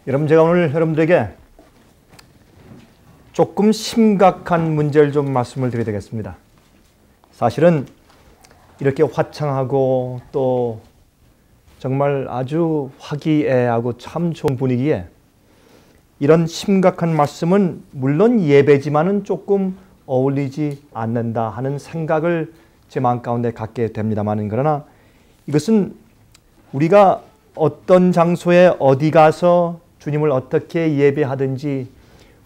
여러분, 제가 오늘 여러분들에게 조금 심각한 문제를 좀 말씀을 드려야 되겠습니다. 사실은 이렇게 화창하고 또 정말 아주 화기애애하고 참 좋은 분위기에 이런 심각한 말씀은 물론 예배지만은 조금 어울리지 않는다 하는 생각을 제 마음 가운데 갖게 됩니다만, 그러나 이것은 우리가 어떤 장소에 어디 가서 주님을 어떻게 예배하든지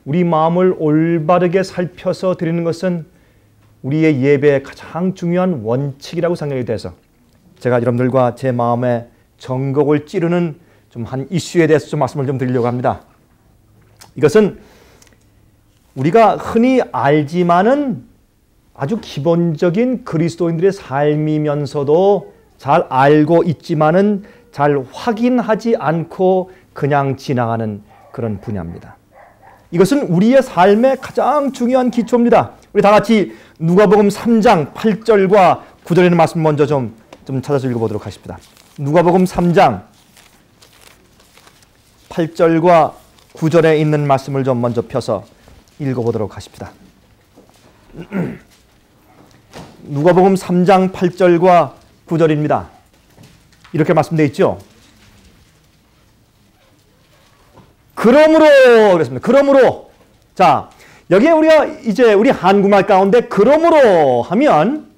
우리 마음을 올바르게 살펴서 드리는 것은 우리의 예배의 가장 중요한 원칙이라고 생각이 돼서 제가 여러분들과 제 마음의 정곡을 찌르는 좀 한 이슈에 대해서 좀 말씀을 좀 드리려고 합니다. 이것은 우리가 흔히 알지만은 아주 기본적인 그리스도인들의 삶이면서도 잘 알고 있지만은 잘 확인하지 않고 그냥 지나가는 그런 분야입니다. 이것은 우리의 삶의 가장 중요한 기초입니다. 우리 다 같이 누가복음 3장 8절과 9절에 있는 말씀 먼저 좀 찾아서 읽어보도록 하십니다. 누가복음 3장 8절과 9절에 있는 말씀을 좀 먼저 펴서 읽어보도록 하십니다. 누가복음 3장 8절과 9절입니다. 이렇게 말씀되어 있죠. 그러므로 그랬습니다. 그러므로, 자, 여기에 우리가 이제 우리 한국말 가운데 그러므로 하면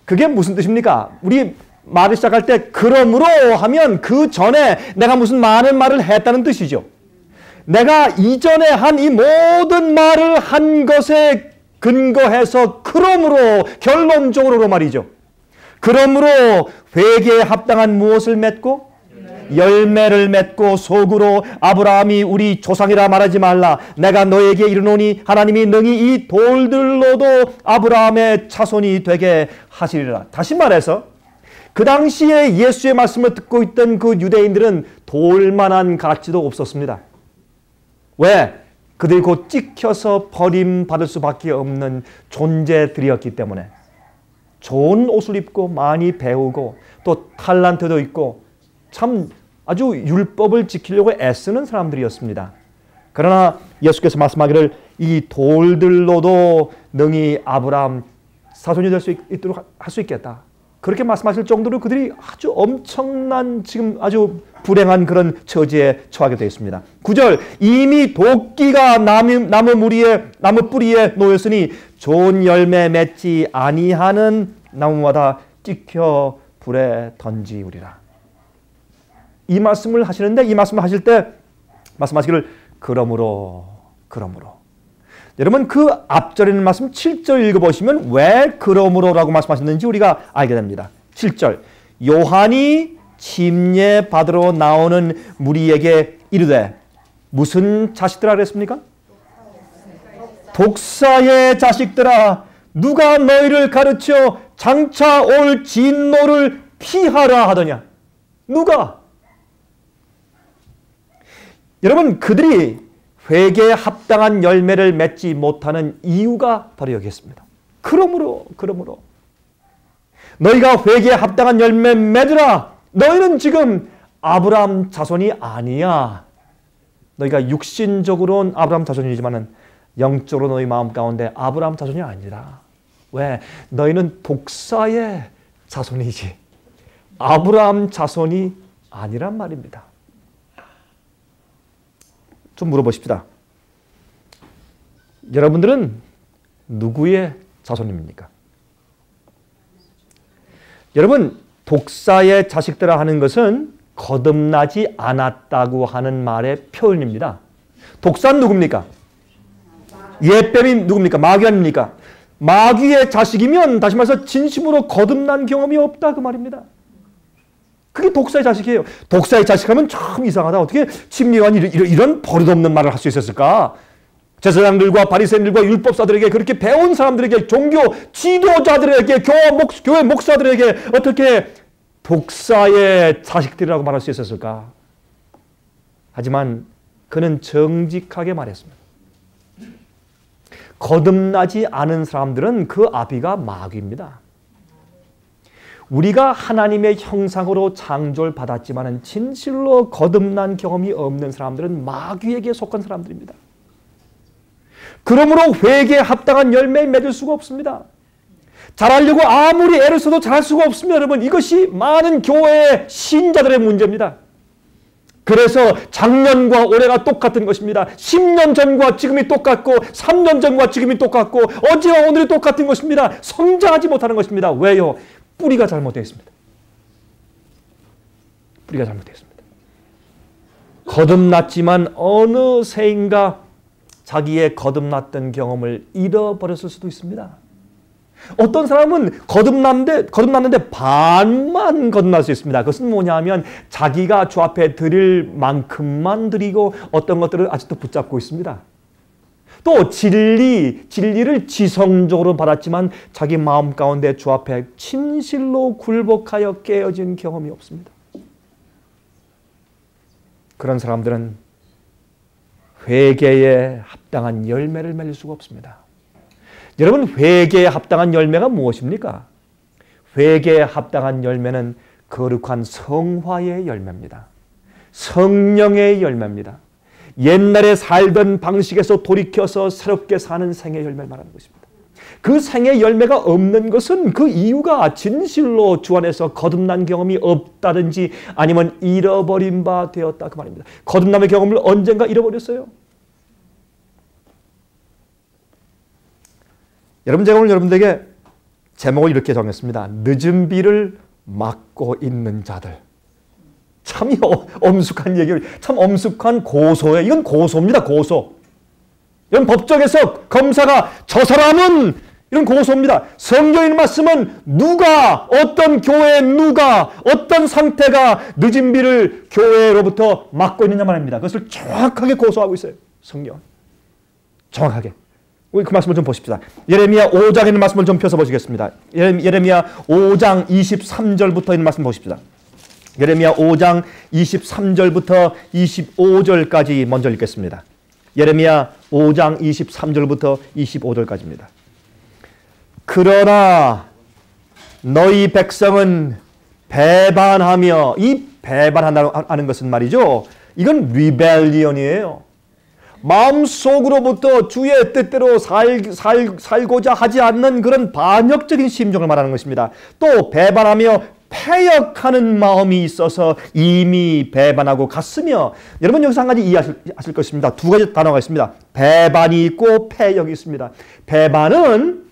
그게 무슨 뜻입니까? 우리 말을 시작할 때 그러므로 하면 그 전에 내가 무슨 많은 말을 했다는 뜻이죠. 내가 이전에 한 이 모든 말을 한 것에 근거해서 그러므로, 결론적으로 말이죠. 그러므로 회개에 합당한 무엇을 맺고 열매를 맺고 속으로 아브라함이 우리 조상이라 말하지 말라. 내가 너에게 이르노니 하나님이 능히 이 돌들로도 아브라함의 자손이 되게 하시리라. 다시 말해서 그 당시에 예수의 말씀을 듣고 있던 그 유대인들은 돌만한 가치도 없었습니다. 왜? 그들이 곧 찍혀서 버림받을 수밖에 없는 존재들이었기 때문에 좋은 옷을 입고 많이 배우고 또 탤런트도 있고 참 아주 율법을 지키려고 애쓰는 사람들이었습니다. 그러나 예수께서 말씀하기를 이 돌들로도 능히 아브라함 자손이 될 수 있도록 할 수 있겠다. 그렇게 말씀하실 정도로 그들이 아주 엄청난 지금 아주 불행한 그런 처지에 처하게 되어 있습니다. 9절, 이미 도끼가 나무 뿌리에 놓였으니 좋은 열매 맺지 아니하는 나무마다 찍혀 불에 던지우리라. 이 말씀을 하시는데 이 말씀을 하실 때 말씀하시기를 그러므로. 여러분, 그 앞절에 있는 말씀 7절 읽어보시면 왜 그러므로라고 말씀하셨는지 우리가 알게 됩니다. 7절, 요한이 침례 받으러 나오는 무리에게 이르되 무슨 자식들아 그랬습니까? 독사의 자식들아, 누가 너희를 가르쳐 장차 올 진노를 피하라 하더냐? 누가? 여러분, 그들이 회개에 합당한 열매를 맺지 못하는 이유가 바로 여기 있습니다. 그러므로 너희가 회개에 합당한 열매 맺으라. 너희는 지금 아브라함 자손이 아니야. 너희가 육신적으로는 아브라함 자손이지만 영적으로 너희 마음 가운데 아브라함 자손이 아니라. 왜? 너희는 독사의 자손이지 아브라함 자손이 아니란 말입니다. 좀 물어보십시다. 여러분들은 누구의 자손입니까? 여러분, 독사의 자식들아 하는 것은 거듭나지 않았다고 하는 말의 표현입니다. 독사는 누굽니까? 옛뱀이 누굽니까? 마귀 아닙니까? 마귀의 자식이면 다시 말해서 진심으로 거듭난 경험이 없다 그 말입니다. 그게 독사의 자식이에요. 독사의 자식하면 참 이상하다. 어떻게 침례요한이 이런 버릇없는 말을 할 수 있었을까? 제사장들과 바리새인들과 율법사들에게, 그렇게 배운 사람들에게, 종교 지도자들에게, 교회 목사들에게 어떻게 독사의 자식들이라고 말할 수 있었을까? 하지만 그는 정직하게 말했습니다. 거듭나지 않은 사람들은 그 아비가 마귀입니다. 우리가 하나님의 형상으로 창조를 받았지만 진실로 거듭난 경험이 없는 사람들은 마귀에게 속한 사람들입니다. 그러므로 회개에 합당한 열매를 맺을 수가 없습니다. 잘하려고 아무리 애를 써도 잘할 수가 없습니다. 여러분, 이것이 많은 교회의 신자들의 문제입니다. 그래서 작년과 올해가 똑같은 것입니다. 10년 전과 지금이 똑같고 3년 전과 지금이 똑같고 어제와 오늘이 똑같은 것입니다. 성장하지 못하는 것입니다. 왜요? 뿌리가 잘못되어 있습니다. 뿌리가 잘못되어 있습니다. 거듭났지만 어느새인가 자기의 거듭났던 경험을 잃어버렸을 수도 있습니다. 어떤 사람은 거듭났는데 반만 거듭날 수 있습니다. 그것은 뭐냐면 자기가 주 앞에 드릴 만큼만 드리고 어떤 것들을 아직도 붙잡고 있습니다. 또 진리를 지성적으로 받았지만 자기 마음 가운데 주 앞에 진실로 굴복하여 깨어진 경험이 없습니다. 그런 사람들은 회개에 합당한 열매를 맺을 수가 없습니다. 여러분, 회개에 합당한 열매가 무엇입니까? 회개에 합당한 열매는 거룩한 성화의 열매입니다. 성령의 열매입니다. 옛날에 살던 방식에서 돌이켜서 새롭게 사는 생의 열매를 말하는 것입니다. 그 생의 열매가 없는 것은 그 이유가 진실로 주 안에서 거듭난 경험이 없다든지 아니면 잃어버린 바 되었다 그 말입니다. 거듭남의 경험을 언젠가 잃어버렸어요. 여러분, 제가 오늘 여러분들에게 제목을 이렇게 정했습니다. 늦은 비를 막고 있는 자들. 참 엄숙한 얘기예요. 참 엄숙한 고소예요. 이건 고소입니다. 고소. 이건 법정에서 검사가 저 사람은 이런 고소입니다. 성경의 말씀은 누가 어떤 교회 누가 어떤 상태가 늦은 비를 교회로부터 막고 있느냐 말입니다. 그것을 정확하게 고소하고 있어요. 성경. 정확하게. 우리 그 말씀을 좀 보십시다. 예레미야 5장에 있는 말씀을 좀 펴서 보시겠습니다. 예레미야 5장 23절부터 있는 말씀 보십시다. 예레미야 5장 23절부터 25절까지 먼저 읽겠습니다. 예레미야 5장 23절부터 25절까지입니다. 그러나 너희 백성은 배반하며, 이 배반한다는 것은 말이죠, 이건 리벨리언이에요. 마음속으로부터 주의 뜻대로 살고자 하지 않는 그런 반역적인 심정을 말하는 것입니다. 또 배반하며 패역하는 마음이 있어서 이미 배반하고 갔으며, 여러분 여기서 한 가지 이해하실 것입니다. 두 가지 단어가 있습니다. 배반이 있고 패역이 있습니다. 배반은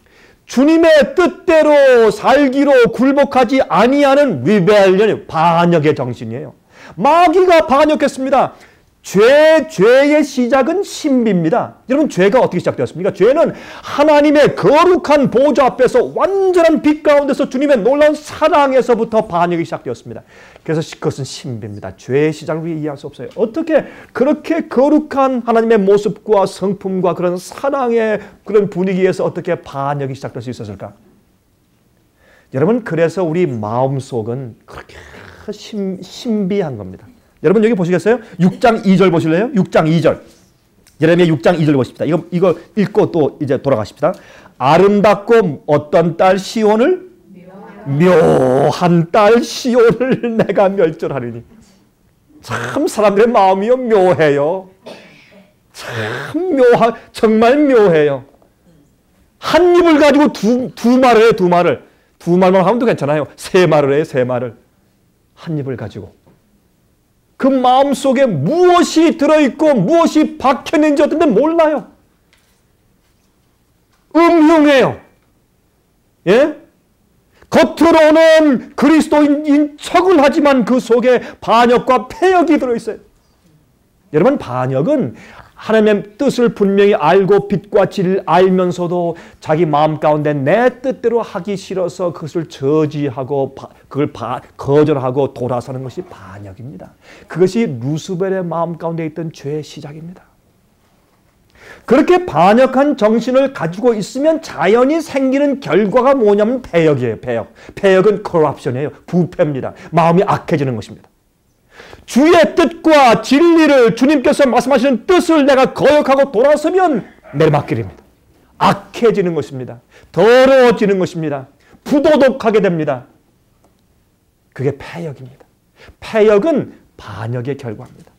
주님의 뜻대로 살기로 굴복하지 아니하는 리벨리언, 반역의 정신이에요. 마귀가 반역했습니다. 죄의 시작은 신비입니다. 여러분, 죄가 어떻게 시작되었습니까? 죄는 하나님의 거룩한 보좌 앞에서 완전한 빛 가운데서 주님의 놀라운 사랑에서부터 반역이 시작되었습니다. 그래서 그것은 신비입니다. 죄의 시작을 우리 이해할 수 없어요. 어떻게 그렇게 거룩한 하나님의 모습과 성품과 그런 사랑의 그런 분위기에서 어떻게 반역이 시작될 수 있었을까? 여러분, 그래서 우리 마음속은 그렇게 신비한 겁니다. 여러분 여기 보시겠어요? 6장 2절 보실래요? 6장 2절. 예레미야 6장 2절 보십시다. 이거 읽고 또 이제 돌아가십시다. 아름답고 어떤 딸 시온을? 묘한 딸 시온을 내가 멸절하리니. 참 사람들의 마음이요 묘해요. 참 정말 묘해요. 한 입을 가지고 두 말을 해요. 두 말만 하면 또 괜찮아요. 세 말을 해요. 세 말을. 한 입을 가지고. 그 마음속에 무엇이 들어있고 무엇이 박혀있는지 어떤 데는 몰라요. 음흉해요. 예? 겉으로는 그리스도인인 척을 하지만 그 속에 반역과 패역이 들어있어요. 여러분, 반역은 하나님의 뜻을 분명히 알고 빛과 진리를 알면서도 자기 마음 가운데 내 뜻대로 하기 싫어서 그것을 저지하고 그걸 거절하고 돌아서는 것이 반역입니다. 그것이 루스벨의 마음 가운데 있던 죄의 시작입니다. 그렇게 반역한 정신을 가지고 있으면 자연히 생기는 결과가 뭐냐면 패역이에요. 패역은 corruption이에요. 부패입니다. 마음이 악해지는 것입니다. 주의 뜻과 진리를, 주님께서 말씀하시는 뜻을 내가 거역하고 돌아서면 내리막길입니다. 악해지는 것입니다. 더러워지는 것입니다. 부도덕하게 됩니다. 그게 패역입니다. 패역은 반역의 결과입니다.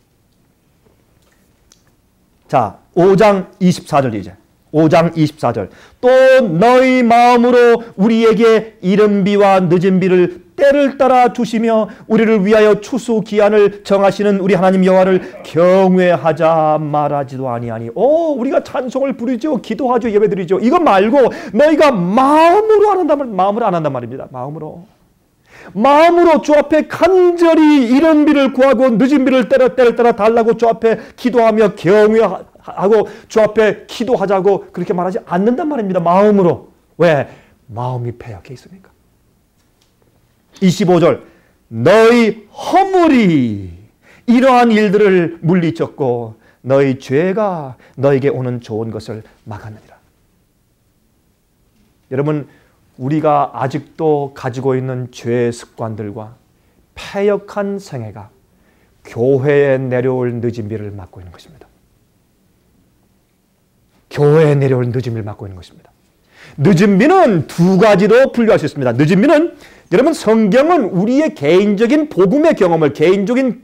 자, 5장 24절 이제. 5장 24절. 또 너희 마음으로 우리에게 이른 비와 늦은 비를 때를 따라 주시며 우리를 위하여 추수 기한을 정하시는 우리 하나님 여호와를 경외하자 말하지도 아니하니. 우리가 찬송을 부르죠. 기도하죠. 예배드리죠. 이거 말고 너희가 마음으로 안 한단 말입니다. 마음으로 주 앞에 간절히 이른 비를 구하고 늦은 비를 때를 따라 달라고 주 앞에 기도하며 경외하고 주 앞에 기도하자고 그렇게 말하지 않는단 말입니다. 마음으로. 왜? 마음이 패역해 있으니까. 25절. 너희 허물이 이러한 일들을 물리쳤고 너희 죄가 너에게 오는 좋은 것을 막았느니라. 여러분, 우리가 아직도 가지고 있는 죄의 습관들과 패역한 생애가 교회에 내려올 늦은 비를 막고 있는 것입니다. 교회에 내려올 늦은 비를 막고 있는 것입니다. 늦은 비는 두 가지로 분류할 수 있습니다. 늦은 비는, 여러분, 성경은 우리의 개인적인 복음의 경험을, 개인적인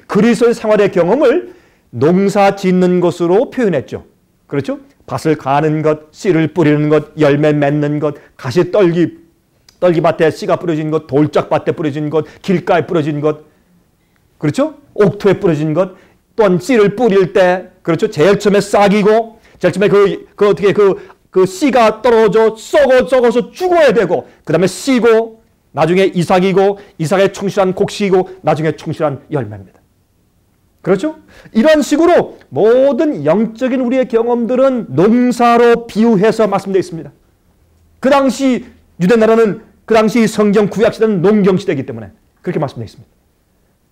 그리스도의 생활의 경험을 농사 짓는 것으로 표현했죠. 그렇죠? 밭을 가는 것, 씨를 뿌리는 것, 열매 맺는 것, 가시 떨기밭에 씨가 뿌려진 것, 돌짝밭에 뿌려진 것, 길가에 뿌려진 것, 그렇죠? 옥토에 뿌려진 것, 또한 씨를 뿌릴 때, 그렇죠? 제일 처음에 싹이고, 제일 처음에 그 씨가 떨어져 썩어서 죽어야 되고, 그 다음에 씨고, 나중에 이삭이고, 이삭의 충실한 곡식이고, 나중에 충실한 열매입니다. 그렇죠? 이런 식으로 모든 영적인 우리의 경험들은 농사로 비유해서 말씀되어 있습니다. 그 당시 유대 나라는, 그 당시 성경 구약시대는 농경시대이기 때문에 그렇게 말씀되어 있습니다.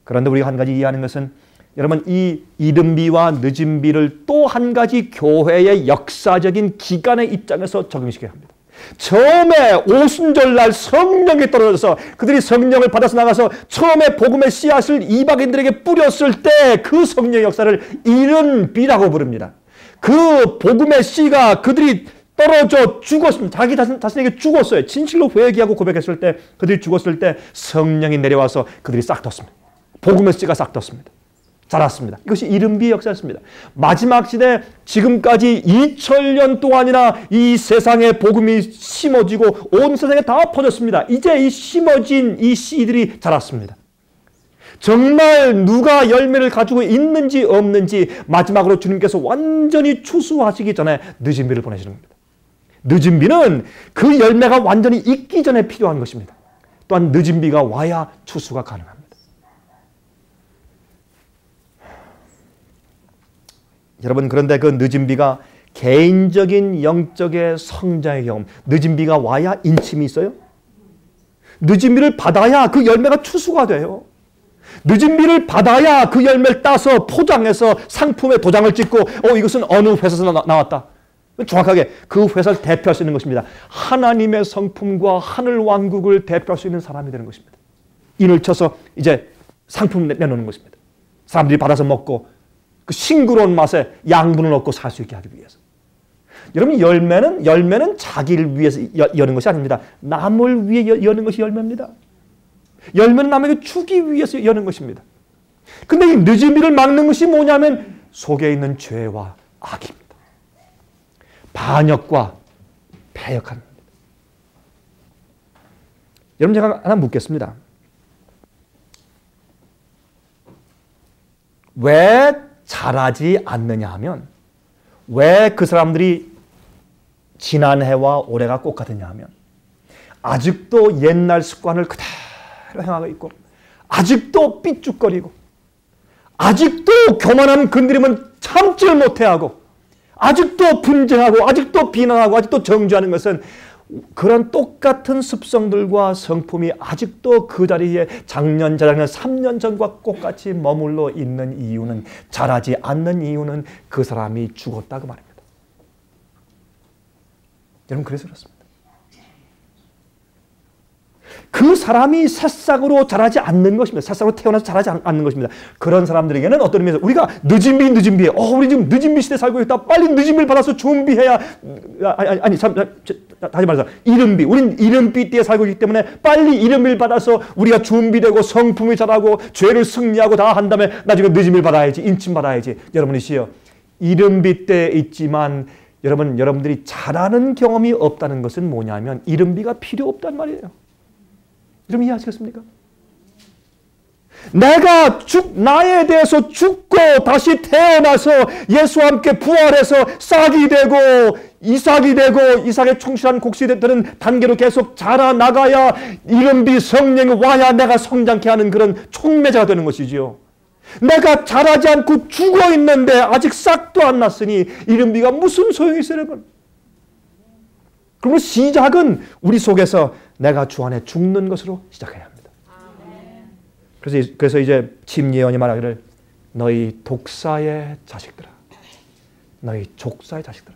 그런데 우리가 한 가지 이해하는 것은, 여러분, 이 이른 비와 늦은 비를 또 한 가지 교회의 역사적인 기간의 입장에서 적용시켜야 합니다. 처음에 오순절날 성령이 떨어져서 그들이 성령을 받아서 나가서 처음에 복음의 씨앗을 이방인들에게 뿌렸을 때 그 성령의 역사를 이른 비라고 부릅니다. 그 복음의 씨가 그들이 떨어져 죽었습니다. 자기 자신에게 죽었어요. 진실로 회개하고 고백했을 때, 그들이 죽었을 때 성령이 내려와서 그들이 싹 텄습니다. 복음의 씨가 싹 텄습니다. 자랐습니다. 이것이 이른 비의 역사였습니다. 마지막 시대, 지금까지 2000년 동안이나 이 세상에 복음이 심어지고 온 세상에 다 퍼졌습니다. 이제 이 심어진 이 씨들이 자랐습니다. 정말 누가 열매를 가지고 있는지 없는지 마지막으로 주님께서 완전히 추수하시기 전에 늦은 비를 보내시는 겁니다. 늦은 비는 그 열매가 완전히 익기 전에 필요한 것입니다. 또한 늦은 비가 와야 추수가 가능합니다. 여러분, 그런데 그 늦은 비가 개인적인 영적의 성장의 경험, 늦은 비가 와야 인침이 있어요? 늦은 비를 받아야 그 열매가 추수가 돼요. 늦은 비를 받아야 그 열매를 따서 포장해서 상품에 도장을 찍고 이것은 어느 회사에서 나왔다. 정확하게 그 회사를 대표할 수 있는 것입니다. 하나님의 성품과 하늘 왕국을 대표할 수 있는 사람이 되는 것입니다. 인을 쳐서 이제 상품을 내놓는 것입니다. 사람들이 받아서 먹고 그 싱그러운 맛에 양분을 얻고 살 수 있게 하기 위해서. 여러분, 열매는 자기를 위해서 여는 것이 아닙니다. 남을 위해 여는 것이 열매입니다. 열매는 남에게 주기 위해서 여는 것입니다. 근데 이 늦은 비를 막는 것이 뭐냐면 속에 있는 죄와 악입니다. 반역과 패역합니다. 여러분, 제가 하나 묻겠습니다. 왜 자라지 않느냐 하면, 왜 그 사람들이 지난해와 올해가 똑같으냐 하면, 아직도 옛날 습관을 그대로 행하고 있고, 아직도 삐죽거리고, 아직도 교만함 건드리면 참지를 못해하고, 아직도 분쟁하고, 아직도 비난하고, 아직도 정죄하는 것은 그런 똑같은 습성들과 성품이 아직도 그 자리에 작년, 재작년, 3년 전과 똑같이 머물러 있는 이유는, 자라지 않는 이유는 그 사람이 죽었다고 말입니다. 여러분, 그래서 그렇습니다. 그 그 사람이 새싹으로 자라지 않는 것입니다. 새싹으로 태어나서 자라지 않는 것입니다. 그런 사람들에게는 어떤 의미에서 우리가 늦은 비에 우리 지금 늦은 비 시대에 살고 있다. 빨리 늦은 비를 받아서 준비해야 다시 말해서 이른 비. 우린 이른 비 때에 살고 있기 때문에 빨리 이른 비를 받아서 우리가 준비되고 성품이 자라고 죄를 승리하고 다 한 다음에 나중에 늦은 비를 받아야지. 인침 받아야지. 여러분이시여. 이른 비 때에 있지만 여러분들이 자라는 경험이 없다는 것은 뭐냐면 이른 비가 필요 없단 말이에요. 여러분 이해하시겠습니까? 내가 나에 대해서 죽고 다시 태어나서 예수와 함께 부활해서 싹이 되고 이삭의 충실한 곡식이 되는 단계로 계속 자라나가야 이른비 성령이 와야 내가 성장케 하는 그런 촉매자가 되는 것이지요. 내가 자라지 않고 죽어 있는데 아직 싹도 안 났으니 이른비가 무슨 소용이 있어요, 여러분? 그러므로 시작은 우리 속에서 내가 주 안에 죽는 것으로 시작해야 합니다. 그래서 이제 침례요한이 말하기를 너희 독사의 자식들아, 너희 족사의 자식들아,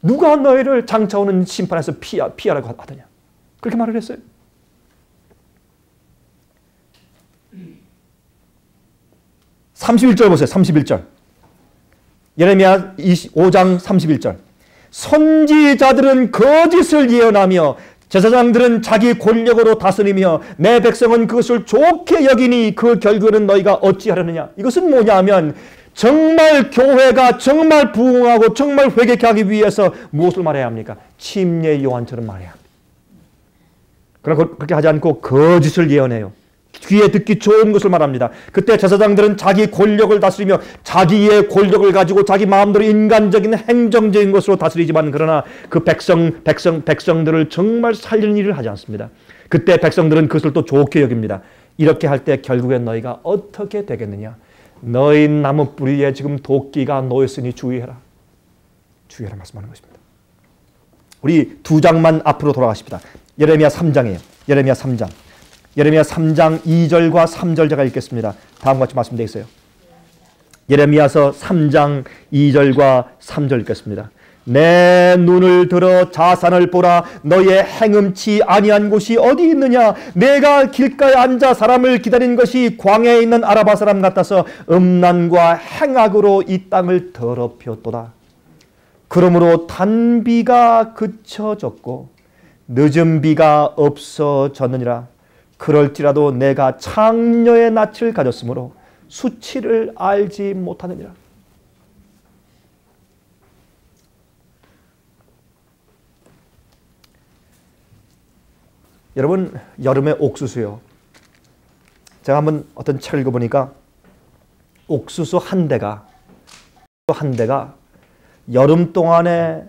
누가 너희를 장차 오는 심판에서 피하라고 하더냐, 그렇게 말을 했어요. (31절) 보세요. 31절. 예레미야 5장 31절. 선지자들은 거짓을 예언하며 제사장들은 자기 권력으로 다스리며 내 백성은 그것을 좋게 여기니 그 결과는 너희가 어찌하려느냐. 이것은 뭐냐면 정말 교회가 정말 부흥하고 정말 회개케 하기 위해서 무엇을 말해야 합니까? 침례 요한처럼 말해야 합니다. 그러나 그렇게 하지 않고 거짓을 예언해요. 귀에 듣기 좋은 것을 말합니다. 그때 제사장들은 자기 권력을 다스리며 자기의 권력을 가지고 자기 마음대로 인간적인 행정적인 것으로 다스리지만 그러나 그 백성들을 정말 살리는 일을 하지 않습니다. 그때 백성들은 그것을 또 좋게 여깁니다. 이렇게 할 때 결국엔 너희가 어떻게 되겠느냐? 너희 나무 뿌리에 지금 도끼가 놓였으니 주의해라. 주의해라 말씀하는 것입니다. 우리 두 장만 앞으로 돌아가십니다. 예레미야 3장이에요. 예레미야 3장. 예레미야 3장 2절과 3절 제가 읽겠습니다. 다음과 같이 말씀되어 있어요. 예레미야서 3장 2절과 3절 읽겠습니다. 내 눈을 들어 자산을 보라. 너의 행음치 아니한 곳이 어디 있느냐? 내가 길가에 앉아 사람을 기다린 것이 광야에 있는 아라바 사람 같아서 음란과 행악으로 이 땅을 더럽혔도다. 그러므로 단비가 그쳐졌고 늦은 비가 없어졌느니라. 그럴지라도 내가 창녀의 낯을 가졌으므로 수치를 알지 못하느니라. 여러분, 여름에 옥수수요. 제가 한번 어떤 책을 읽어보니까 옥수수 한 대가 여름 동안에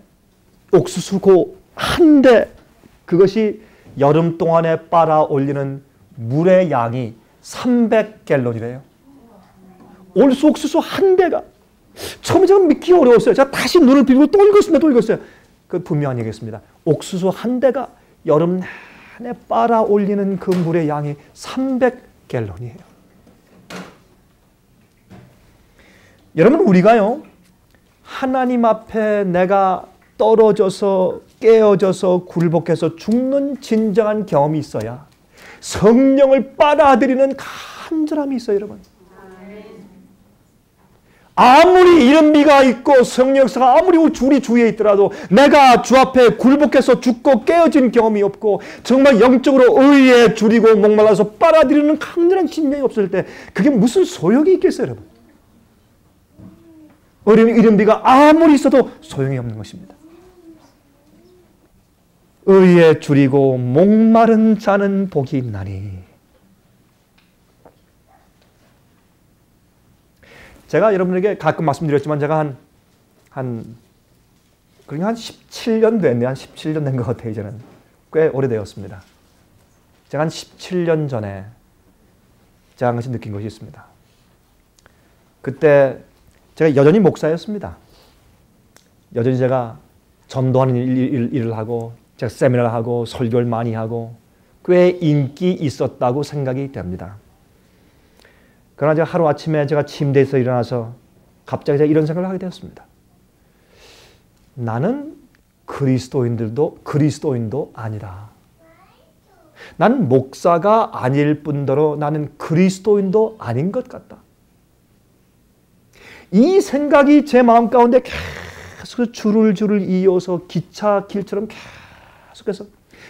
옥수수고 한 대, 그것이 여름 동안에 빨아 올리는 물의 양이 300갤런이래요. 옥수수 한 대가. 처음에 제가 믿기 어려웠어요. 제가 다시 눈을 비비고 또 읽었어요. 그 분명한 얘기겠습니다. 옥수수 한 대가 여름 내내 빨아 올리는 그 물의 양이 300갤런이에요. 여러분, 우리가요, 하나님 앞에 내가 떨어져서 깨어져서 굴복해서 죽는 진정한 경험이 있어야 성령을 빨아들이는 간절함이 있어요, 여러분. 아무리 이른 비가 있고 성령 역사가 아무리 우리 주위에 있더라도 내가 주 앞에 굴복해서 죽고 깨어진 경험이 없고 정말 영적으로 의에 줄이고 목말라서 빨아들이는 강렬한 심령이 없을 때 그게 무슨 소용이 있겠어요, 여러분? 이른 비가 아무리 있어도 소용이 없는 것입니다. 의에 줄이고 목마른 자는 복이 있나니. 제가 여러분에게 가끔 말씀드렸지만 제가 한 17년 됐네. 한 17년 된 것 같아요. 이제는 꽤 오래되었습니다. 제가 한 17년 전에 제가 한 가지 느낀 것이 있습니다. 그때 제가 여전히 목사였습니다. 여전히 제가 전도하는 일을 하고 제가 세미나를 하고 설교를 많이 하고 꽤 인기 있었다고 생각이 됩니다. 그러나 제가 하루아침에 제가 침대에서 일어나서 갑자기 제가 이런 생각을 하게 되었습니다. 나는 그리스도인도 아니라 나는 목사가 아닐 뿐더러 나는 그리스도인도 아닌 것 같다. 이 생각이 제 마음 가운데 계속 줄을 이어서 기차 길처럼 계속해서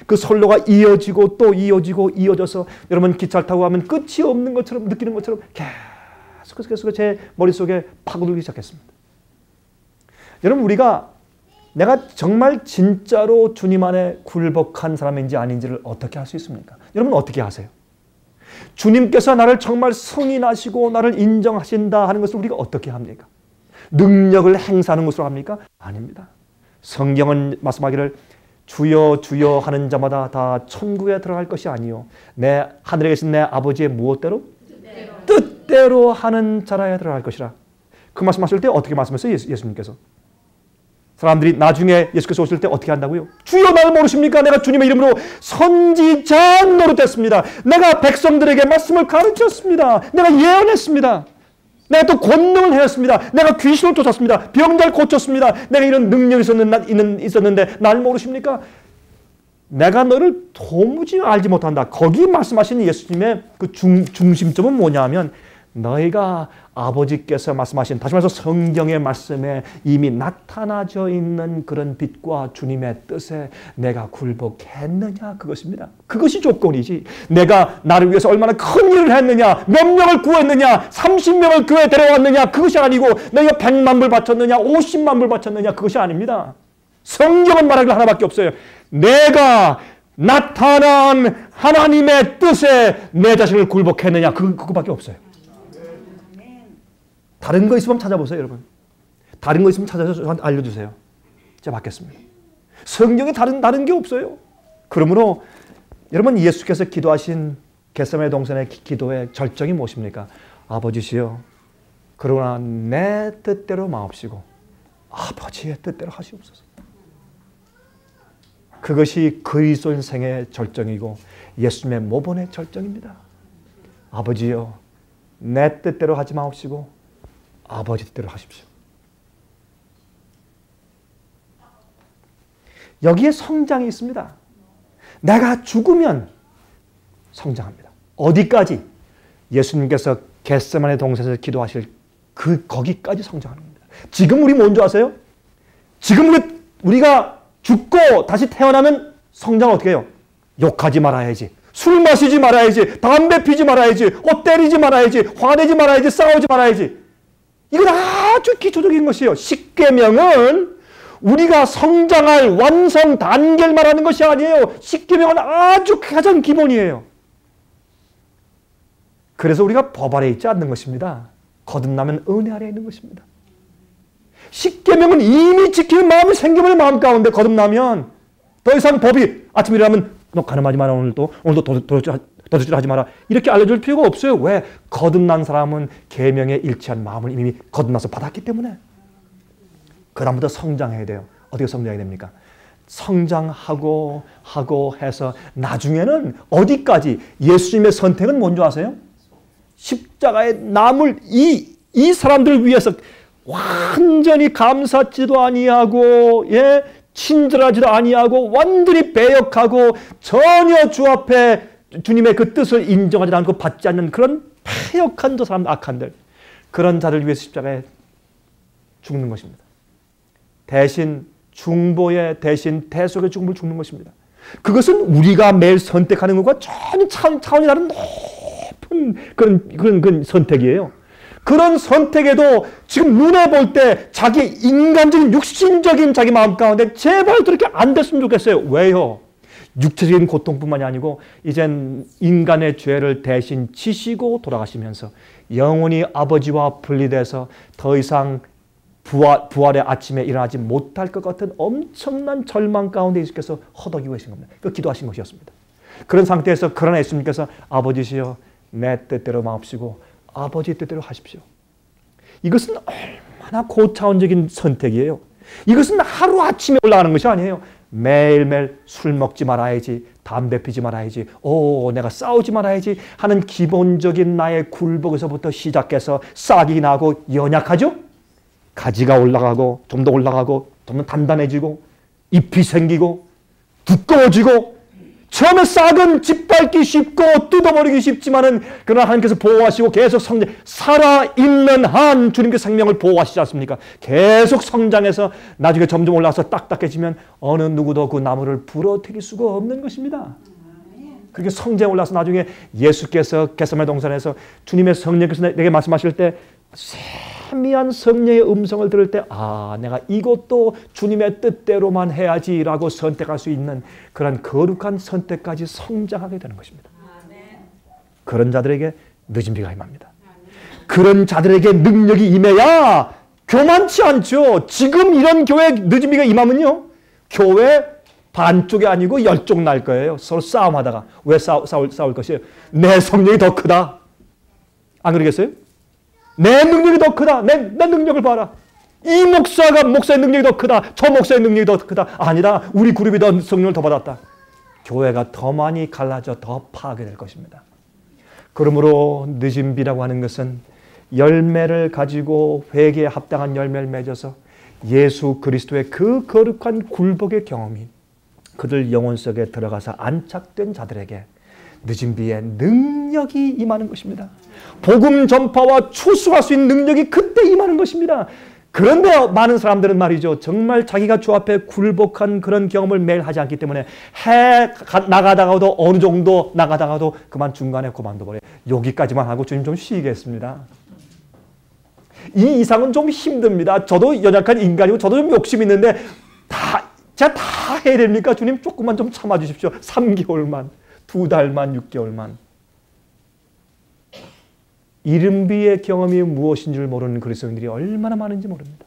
그 선로가 이어지고 또 이어지고 이어져서 여러분 기차를 타고 가면 끝이 없는 것처럼 느끼는 것처럼 계속 제 머릿속에 파고들기 시작했습니다. 여러분 우리가 내가 정말 진짜로 주님 안에 굴복한 사람인지 아닌지를 어떻게 알 수 있습니까? 여러분 어떻게 아세요? 주님께서 나를 정말 승인하시고 나를 인정하신다 하는 것을 우리가 어떻게 합니까? 능력을 행사하는 것으로 합니까? 아닙니다. 성경은 말씀하기를 주여 주여 하는 자마다 다 천국에 들어갈 것이 아니요 내 하늘에 계신 내 아버지의 무엇대로? 뜻대로 하는 자라야 들어갈 것이라. 그 말씀하실 때 어떻게 말씀하셨어요? 예수님께서. 사람들이 나중에 예수께서 오실 때 어떻게 한다고요? 주여 나를 모르십니까? 내가 주님의 이름으로 선지자 노릇했습니다. 내가 백성들에게 말씀을 가르쳤습니다. 내가 예언했습니다. 내가 또 권능을 행했습니다. 내가 귀신을 쫓았습니다. 병자를 고쳤습니다. 내가 이런 능력이 있었는데 날 모르십니까? 내가 너를 도무지 알지 못한다. 거기 말씀하신 예수님의 그 중심점은 뭐냐면 너희가 아버지께서 말씀하신, 다시 말해서 성경의 말씀에 이미 나타나져 있는 그런 빛과 주님의 뜻에 내가 굴복했느냐, 그것입니다. 그것이 조건이지. 내가 나를 위해서 얼마나 큰 일을 했느냐, 몇 명을 구했느냐, 30명을 교회에 데려왔느냐, 그것이 아니고 너희가 100만 불 바쳤느냐, 50만 불 바쳤느냐, 그것이 아닙니다. 성경은 말하는 게 하나밖에 없어요. 내가 나타난 하나님의 뜻에 내 자신을 굴복했느냐, 그거밖에 없어요. 다른 거 있으면 찾아보세요, 여러분. 다른 거 있으면 찾아서 저한테 알려주세요. 제가 받겠습니다. 성경에 다른 게 없어요. 그러므로 여러분, 예수께서 기도하신 겟세마네 동산의 기도의 절정이 무엇입니까? 아버지시여, 그러나 내 뜻대로 마옵시고 아버지의 뜻대로 하시옵소서. 그것이 그리스도인 생의 절정이고 예수님의 모본의 절정입니다. 아버지여, 내 뜻대로 하지 마옵시고 아버지 뜻대로 하십시오. 여기에 성장이 있습니다. 내가 죽으면 성장합니다. 어디까지? 예수님께서 겟세마네 동산에서 기도하실 거기까지 성장하는 겁니다. 지금 우리 뭔지 아세요? 지금 우리가 죽고 다시 태어나면 성장을 어떻게 해요? 욕하지 말아야지, 술 마시지 말아야지, 담배 피지 말아야지, 옷 때리지 말아야지, 화내지 말아야지, 싸우지 말아야지. 이건 아주 기초적인 것이에요. 십계명은 우리가 성장할 완성 단계를 말하는 것이 아니에요. 십계명은 아주 가장 기본이에요. 그래서 우리가 법 아래 있지 않는 것입니다. 거듭나면 은혜 아래 있는 것입니다. 십계명은 이미 지키는 마음이 생기면 마음 가운데 거듭나면 더 이상 법이 아침에 일어나면 너 가늠하지 마라, 오늘도 도둑질 하지 마라, 이렇게 알려줄 필요가 없어요. 왜? 거듭난 사람은 계명에 일치한 마음을 이미 거듭나서 받았기 때문에. 그 다음부터 성장해야 돼요. 어떻게 성장해야 됩니까? 성장하고 해서 나중에는 어디까지? 예수님의 선택은 뭔지 아세요? 십자가에 남을 이 사람들을 위해서 완전히 감사치도 아니하고, 친절하지도 아니하고, 완전히 배역하고, 전혀 주 앞에 주님의 그 뜻을 인정하지 않고 받지 않는 그런 패역한 저 사람들, 악한들, 그런 자를 위해서 십자가에 죽는 것입니다. 대신 중보의 대신 대속의 죽음을 죽는 것입니다. 그것은 우리가 매일 선택하는 것과 전혀 차원이 다른 높은 그런 선택이에요. 그런 선택에도 지금 눈에 볼 때 자기 인간적인 육신적인 자기 마음 가운데 제발 그렇게 안 됐으면 좋겠어요. 왜요? 육체적인 고통뿐만이 아니고 이젠 인간의 죄를 대신 지시고 돌아가시면서 영원히 아버지와 분리돼서 더 이상 부활의 아침에 일어나지 못할 것 같은 엄청난 절망 가운데 예수께서 허덕이고 계신 겁니다. 그 기도하신 것이었습니다. 그런 상태에서 그러나 예수님께서 아버지시여, 내 뜻대로 마옵시고 아버지 뜻대로 하십시오. 이것은 얼마나 고차원적인 선택이에요. 이것은 하루아침에 올라가는 것이 아니에요. 매일매일 술 먹지 말아야지, 담배 피지 말아야지, 내가 싸우지 말아야지 하는 기본적인 나의 굴복에서부터 시작해서 싹이 나고 연약하죠? 가지가 올라가고 좀 더 올라가고 좀 더 단단해지고 잎이 생기고 두꺼워지고 처음에 싹은 짓밟기 쉽고 뜯어버리기 쉽지만은 그러나 하나님께서 보호하시고 계속 살아있는 한 주님께서 생명을 보호하시지 않습니까? 계속 성장해서 나중에 점점 올라와서 딱딱해지면 어느 누구도 그 나무를 부러뜨릴 수가 없는 것입니다. 그렇게 성장에 올라서 나중에 예수께서 겟세마네 동산에서 주님의 성령께서 내게 말씀하실 때 세미한 성령의 음성을 들을 때 내가 이것도 주님의 뜻대로만 해야지라고 선택할 수 있는 그런 거룩한 선택까지 성장하게 되는 것입니다. 그런 자들에게 늦은 비가 임합니다. 그런 자들에게 능력이 임해야 교만치 않죠. 지금 이런 교회에 늦은 비가 임하면요, 교회 반쪽이 아니고 10쪽 날 거예요. 서로 싸움하다가. 왜 싸울 것이에요? 내 성령이 더 크다. 안 그러겠어요? 내 능력이 더 크다. 내 능력을 봐라. 이 목사의 능력이 더 크다. 저 목사의 능력이 더 크다. 아니다. 우리 그룹이 더 성령을 더 받았다. 교회가 더 많이 갈라져 더 파괴될 것입니다. 그러므로 늦은 비라고 하는 것은 열매를 가지고 회개에 합당한 열매를 맺어서 예수 그리스도의 그 거룩한 굴복의 경험이 그들 영혼 속에 들어가서 안착된 자들에게 늦은 비에 능력이 임하는 것입니다. 복음 전파와 추수할 수 있는 능력이 그때 임하는 것입니다. 그런데 많은 사람들은 말이죠, 정말 자기가 주 앞에 굴복한 그런 경험을 매일 하지 않기 때문에 나가다가도 어느 정도 나가다가도 그만 중간에 그만둬버려요. 여기까지만 하고 주님 좀 쉬겠습니다. 이 이상은 좀 힘듭니다. 저도 연약한 인간이고 저도 좀 욕심이 있는데 제가 다 해야 됩니까? 주님 조금만 좀 참아주십시오. 3개월만, 2달만, 6개월만. 이른비의 경험이 무엇인 줄 모르는 그리스도인들이 얼마나 많은지 모릅니다.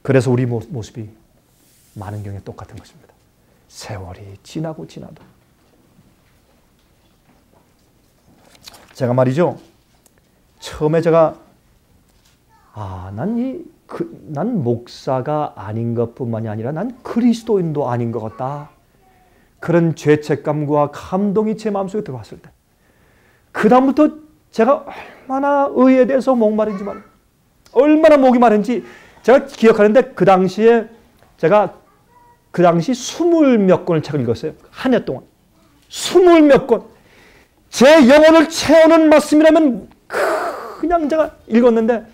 그래서 우리 모습이 많은 경우에 똑같은 것입니다. 세월이 지나고 지나도. 제가 말이죠, 처음에 제가 난 목사가 아닌 것뿐만이 아니라 난 그리스도인도 아닌 것 같다. 그런 죄책감과 감동이 제 마음속에 들어왔을 때 그 다음부터 제가 얼마나 의에 대해서 목마른지 얼마나 목이 마른지 제가 기억하는데 그 당시에 제가 그 당시 20몇 권을 책을 읽었어요. 한 해 동안. 20몇 권. 제 영혼을 채우는 말씀이라면 그냥 제가 읽었는데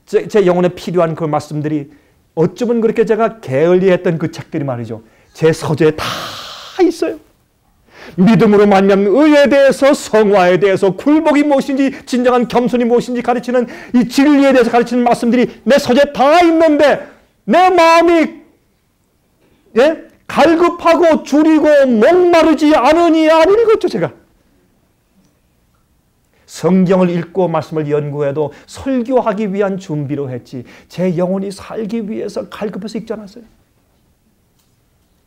제 영혼에 필요한 그 말씀들이 어쩌면 그렇게 제가 게을리했던 그 책들이 말이죠, 제 서재에 다 있어요. 믿음으로 말미암는 의에 대해서, 성화에 대해서, 굴복이 무엇인지, 진정한 겸손이 무엇인지 가르치는 이 진리에 대해서 가르치는 말씀들이 내 서재에 다 있는데 내 마음이 갈급하고 줄이고 목마르지 않으니 안 읽었죠. 제가 성경을 읽고 말씀을 연구해도 설교하기 위한 준비로 했지 제 영혼이 살기 위해서 갈급해서 읽지 않았어요.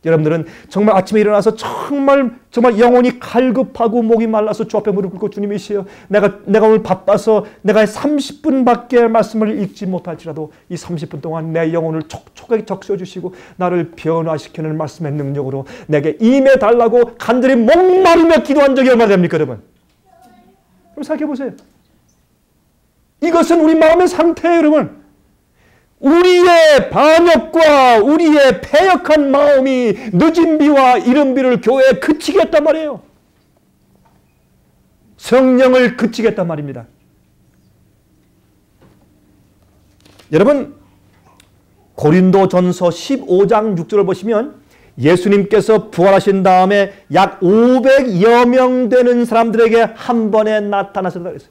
여러분들은 정말 아침에 일어나서 정말 영혼이 갈급하고 목이 말라서 주 앞에 무릎 꿇고 주님이시여, 내가 오늘 바빠서 내가 30분밖에 말씀을 읽지 못할지라도 이 30분 동안 내 영혼을 촉촉하게 적셔주시고 나를 변화시키는 말씀의 능력으로 내게 임해달라고 간절히 목마르며 기도한 적이 얼마나 됩니까, 여러분? 그럼 생각해 보세요. 이것은 우리 마음의 상태예요, 여러분. 우리의 반역과 우리의 패역한 마음이 늦은 비와 이른 비를 교회에 그치게 했단 말이에요. 성령을 그치게 했단 말입니다. 여러분, 고린도전서 15장 6절을 보시면 예수님께서 부활하신 다음에 약 500여 명 되는 사람들에게 한 번에 나타나셨다고 했어요.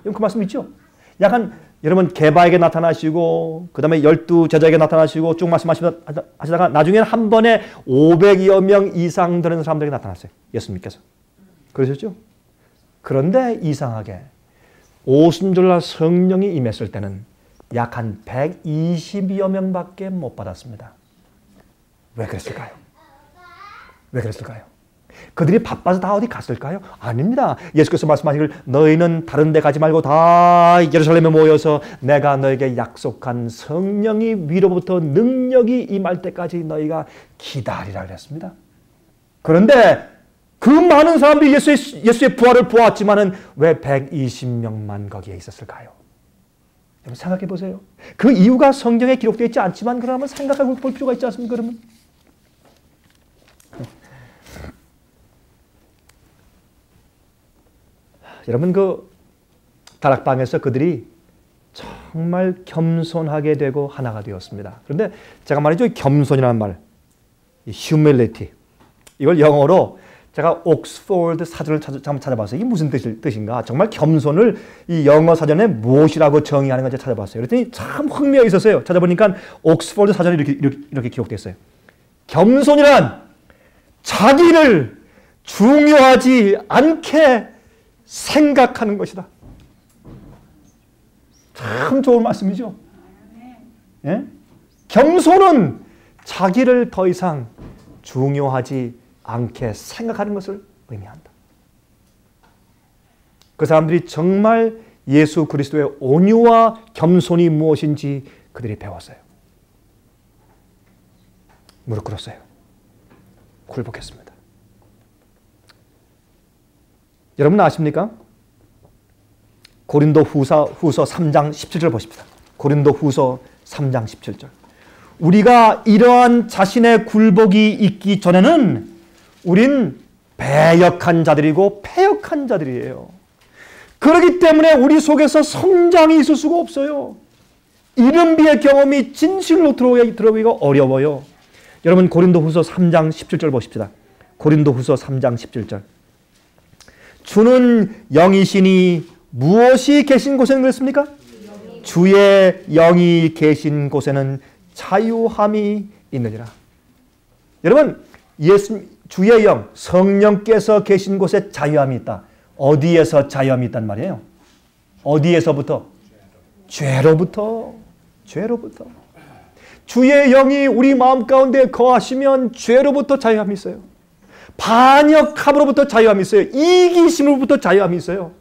그 말씀 있죠? 여러분 게바에게 나타나시고 그 다음에 12 제자에게 나타나시고 쭉 말씀하시다가 나중에는 한 번에 500여 명 이상 되는 사람들에게 나타났어요. 예수님께서. 그러셨죠? 그런데 이상하게 오순절날 성령이 임했을 때는 약 한 120여 명밖에 못 받았습니다. 왜 그랬을까요? 왜 그랬을까요? 그들이 바빠서 다 어디 갔을까요? 아닙니다. 예수께서 말씀하시길 너희는 다른 데 가지 말고 다 예루살렘에 모여서 내가 너에게 약속한 성령이 위로부터 능력이 임할 때까지 너희가 기다리라 그랬습니다. 그런데 그 많은 사람들이 예수의 부활을 보았지만은 왜 120명만 거기에 있었을까요? 여러분 생각해 보세요. 그 이유가 성경에 기록되어 있지 않지만 그러면 생각해 볼 필요가 있지 않습니까, 여러분? 여러분 그 다락방에서 그들이 정말 겸손하게 되고 하나가 되었습니다. 그런데 제가 말이죠. 겸손이라는 말, humility. 이걸 영어로 제가 옥스포드 사전을 한번 찾아봤어요. 이게 무슨 뜻인가? 정말 겸손을 이 영어 사전에 무엇이라고 정의하는 건지 찾아봤어요. 그랬더니 참 흥미가 있었어요. 찾아보니까 옥스포드 사전에 이렇게 기록됐어요. 겸손이란 자기를 중요하지 않게 생각하는 것이다. 참 좋은 말씀이죠. 예? 겸손은 자기를 더 이상 중요하지 않게 생각하는 것을 의미한다. 그 사람들이 정말 예수 그리스도의 온유와 겸손이 무엇인지 그들이 배웠어요. 무릎 꿇었어요. 굴복했습니다. 여러분 아십니까? 고린도 후서 3장 17절 보십시다. 고린도 후서 3장 17절. 우리가 이러한 자신의 굴복이 있기 전에는 우린 배역한 자들이고 패역한 자들이에요. 그렇기 때문에 우리 속에서 성장이 있을 수가 없어요. 이른비의 경험이 진실로 들어오기가 어려워요. 여러분 고린도 후서 3장 17절 보십시다. 고린도 후서 3장 17절. 주는 영이시니 무엇이 계신 곳에는 그렇습니까? 주의 영이 계신 곳에는 자유함이 있느니라. 여러분 주의 영, 성령께서 계신 곳에 자유함이 있다. 어디에서 자유함이 있단 말이에요? 어디에서부터? 죄로부터. 주의 영이 우리 마음 가운데 거하시면 죄로부터 자유함이 있어요. 반역함으로부터 자유함이 있어요. 이기심으로부터 자유함이 있어요.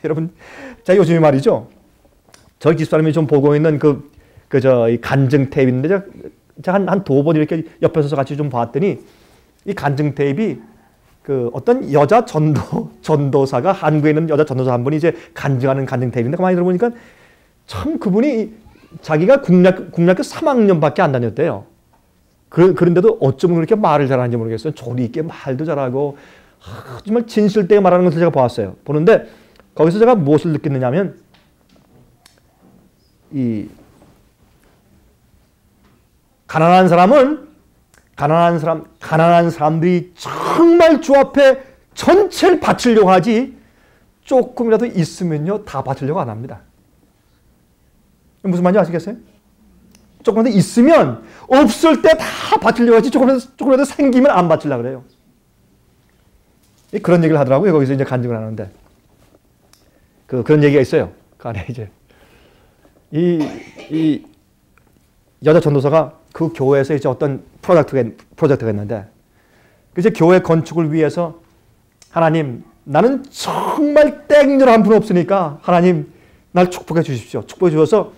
여러분, 제가 요즘에 말이죠. 저희 집사람이 좀 보고 있는 이 간증 테이프인데 제가 한 두 번 이렇게 옆에 서서 같이 좀 봤더니 이 간증 테이프이 어떤 여자 전도사가 한국에 있는 여자 전도사 한 분이 이제 간증하는 간증 테이프인데 가만히 들어보니까 참 그분이 자기가 국민학교 3학년밖에 안 다녔대요. 그런데도 어쩌면 그렇게 말을 잘하는지 모르겠어요. 조리 있게 말도 잘하고 정말 진실되게 말하는 것을 제가 보았어요. 보는데 거기서 제가 무엇을 느꼈느냐면 이 가난한 사람들이 정말 주 앞에 전체를 바치려고 하지 조금이라도 있으면요 다 바치려고 안 합니다. 무슨 말인지 아시겠어요? 조금이라도 있으면 없을 때 다 바치려고 하지 조금이라도 생기면 안 바치려고 그래요. 그런 얘기를 하더라고요. 거기서 이제 간증을 하는데 그런 얘기가 있어요. 그 안에 이제 이 여자 전도사가 그 교회에서 이제 어떤 프로젝트가 있는데 이제 교회 건축을 위해서 하나님 나는 정말 땡렬한 분 없으니까 하나님 날 축복해 주십시오. 축복해 주셔서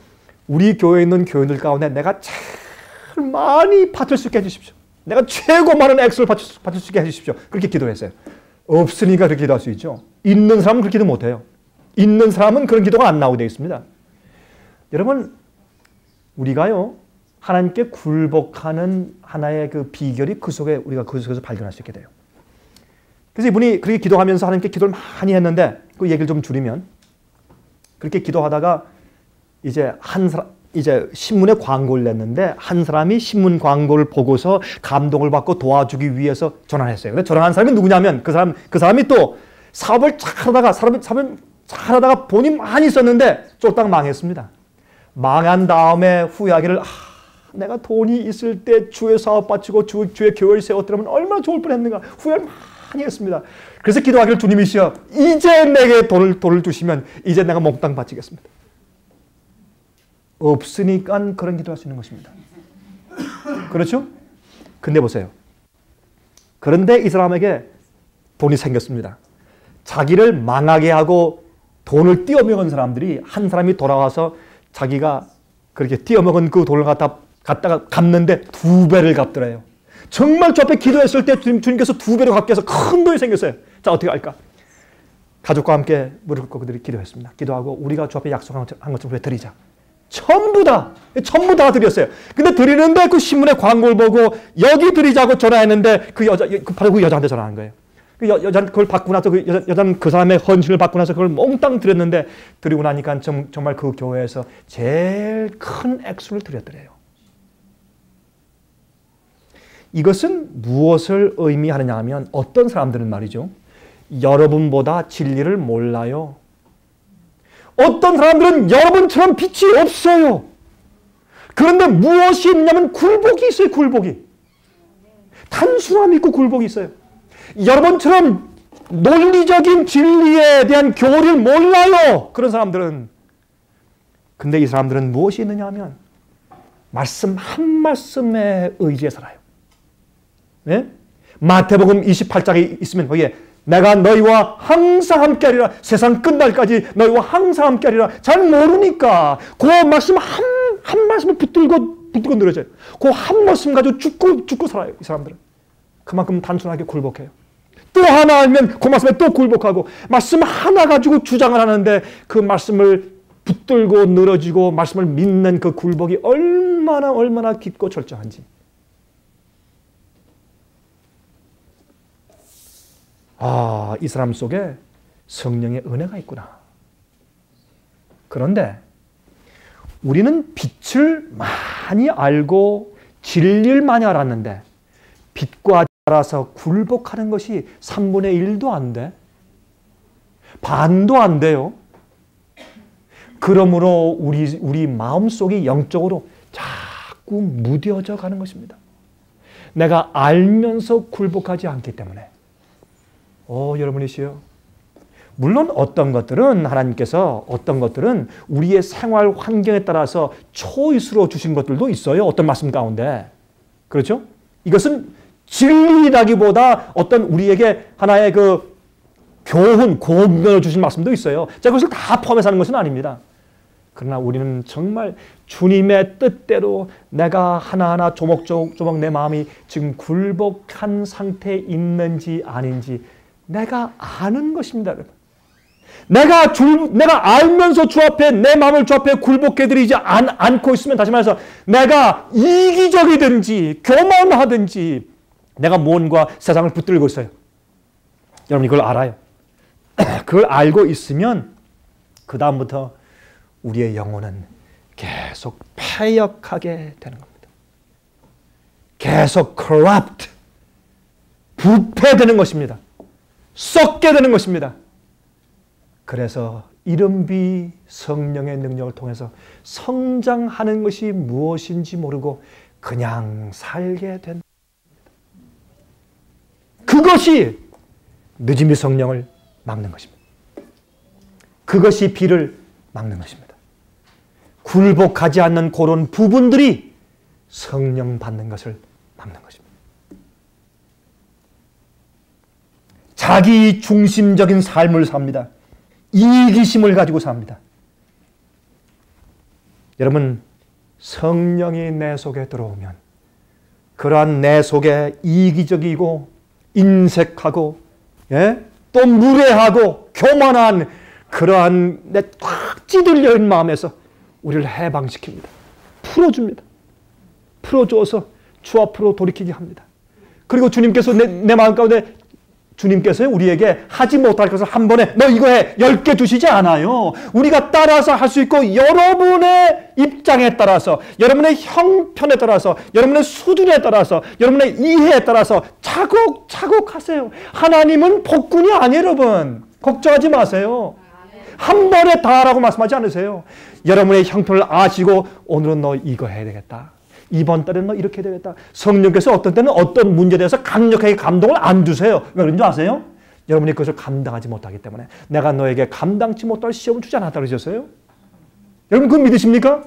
우리 교회에 있는 교인들 가운데 내가 제일 많이 바칠 수 있게 해주십시오. 내가 최고 많은 액수를 바칠 수 있게 해주십시오. 그렇게 기도했어요. 없으니까 그렇게 기도할 수 있죠. 있는 사람은 그렇게 기도 못해요. 있는 사람은 그런 기도가 안 나오게 되어 있습니다. 여러분 우리가요 하나님께 굴복하는 하나의 그 비결이 우리가 그 속에서 발견할 수 있게 돼요. 그래서 이분이 그렇게 기도하면서 하나님께 기도를 많이 했는데 그 얘기를 좀 줄이면 그렇게 기도하다가 이제 이제 신문에 광고를 냈는데 한 사람이 신문 광고를 보고서 감동을 받고 도와주기 위해서 전화했어요. 근데 전화한 사람이 누구냐면 그 사람이 또 사업을 잘하다가 돈이 많이 있었는데 쫄딱 망했습니다. 망한 다음에 후회하기를 내가 돈이 있을 때 주의 사업 바치고 주의 교회를 세웠더라면 얼마나 좋을 뻔했는가 후회를 많이 했습니다. 그래서 기도하기를 주님이시여 이제 내게 돈을 주시면 이제 내가 몽땅 바치겠습니다. 없으니까 그런 기도할 수 있는 것입니다. 그렇죠? 근데 보세요. 그런데 이 사람에게 돈이 생겼습니다. 자기를 망하게 하고 돈을 띄어먹은 사람들이 한 사람이 돌아와서 자기가 그렇게 띄어먹은 그 돈을 갖다가 갚는데 2배를 갚더래요. 정말 저 앞에 기도했을 때 주님께서 2배로 갚게 해서 큰 돈이 생겼어요. 자 어떻게 할까? 가족과 함께 무릎 꿇고 그들이 기도했습니다. 기도하고 우리가 주 앞에 약속한 것처럼 드리자. 전부 다 드렸어요. 근데 드리는데 그 신문에 광고를 보고 여기 드리자고 전화했는데 바로 그 여자한테 전화한 거예요. 여자는 그걸 받고 나서 여자는 그 사람의 헌신을 받고 나서 그걸 몽땅 드렸는데 드리고 나니까 정말 그 교회에서 제일 큰 액수를 드렸더래요. 이것은 무엇을 의미하느냐 하면 어떤 사람들은 말이죠. 여러분보다 진리를 몰라요. 어떤 사람들은 여러분처럼 빛이 없어요. 그런데 무엇이 있냐면 굴복이 있어요. 굴복이. 단순함이 있고 굴복이 있어요. 여러분처럼 논리적인 진리에 대한 교리를 몰라요. 그런 사람들은. 근데 이 사람들은 무엇이 있느냐 하면 말씀 한 말씀에 의지해 살아요. 네? 마태복음 28장에 있으면 거기에 내가 너희와 항상 함께하리라. 세상 끝날까지 너희와 항상 함께하리라. 잘 모르니까 그 말씀 한 말씀을 붙들고 늘어져요. 그 한 말씀 가지고 죽고 살아요. 이 사람들은. 그만큼 단순하게 굴복해요. 또 하나 알면 그 말씀에 또 굴복하고 말씀 하나 가지고 주장을 하는데 그 말씀을 붙들고 늘어지고 말씀을 믿는 그 굴복이 얼마나 깊고 철저한지. 아, 이 사람 속에 성령의 은혜가 있구나. 그런데 우리는 빛을 많이 알고 진리를 많이 알았는데 빛과 따라서 굴복하는 것이 3분의 1도 안 돼. 반도 안 돼요. 그러므로 우리 마음속이 영적으로 자꾸 무뎌져 가는 것입니다. 내가 알면서 굴복하지 않기 때문에. 여러분이시여. 물론 어떤 것들은 하나님께서 어떤 것들은 우리의 생활 환경에 따라서 초이스로 주신 것들도 있어요. 어떤 말씀 가운데. 그렇죠? 이것은 진리라기보다 어떤 우리에게 하나의 그 교훈, 고면을 주신 말씀도 있어요. 자, 그것을 다 포함해서 하는 것은 아닙니다. 그러나 우리는 정말 주님의 뜻대로 내가 하나하나 조목조목 내 마음이 지금 굴복한 상태에 있는지 아닌지 내가 아는 것입니다, 여러분. 내가 알면서 주 앞에 내 마음을 주 앞에 굴복해드리지 않고 있으면 다시 말해서 내가 이기적이든지 교만하든지 내가 무언가 세상을 붙들고 있어요. 여러분 이걸 알아요. 그걸 알고 있으면 그 다음부터 우리의 영혼은 계속 패역하게 되는 겁니다. 계속 corrupt, 부패되는 것입니다. 썩게 되는 것입니다. 그래서 이른비 성령의 능력을 통해서 성장하는 것이 무엇인지 모르고 그냥 살게 된다. 그것이 늦음이 성령을 막는 것입니다. 그것이 비를 막는 것입니다. 굴복하지 않는 그런 부분들이 성령 받는 것을 막는 것입니다. 자기 중심적인 삶을 삽니다. 이기심을 가지고 삽니다. 여러분, 성령이 내 속에 들어오면 그러한 내 속에 이기적이고 인색하고 또 무례하고 교만한 그러한 내 꽉 찌들려 있는 마음에서 우리를 해방시킵니다. 풀어줍니다. 풀어줘서 주 앞으로 돌이키게 합니다. 그리고 주님께서 내 마음 가운데 주님께서 우리에게 하지 못할 것을 한 번에 너 이거 해 10개 주시지 않아요. 우리가 따라서 할 수 있고 여러분의 입장에 따라서 여러분의 형편에 따라서 여러분의 수준에 따라서 여러분의 이해에 따라서 차곡차곡 하세요. 하나님은 복군이 아니에요. 여러분 걱정하지 마세요. 한 번에 다라고 말씀하지 않으세요. 여러분의 형편을 아시고 오늘은 너 이거 해야 되겠다. 이번 달에는 너 이렇게 되겠다. 성령께서 어떤 때는 어떤 문제에 대해서 강력하게 감동을 안 주세요. 왜 그런지 아세요? 여러분이 그것을 감당하지 못하기 때문에. 내가 너에게 감당치 못할 시험을 주지 않았다 그러셨어요? 여러분 그거 믿으십니까?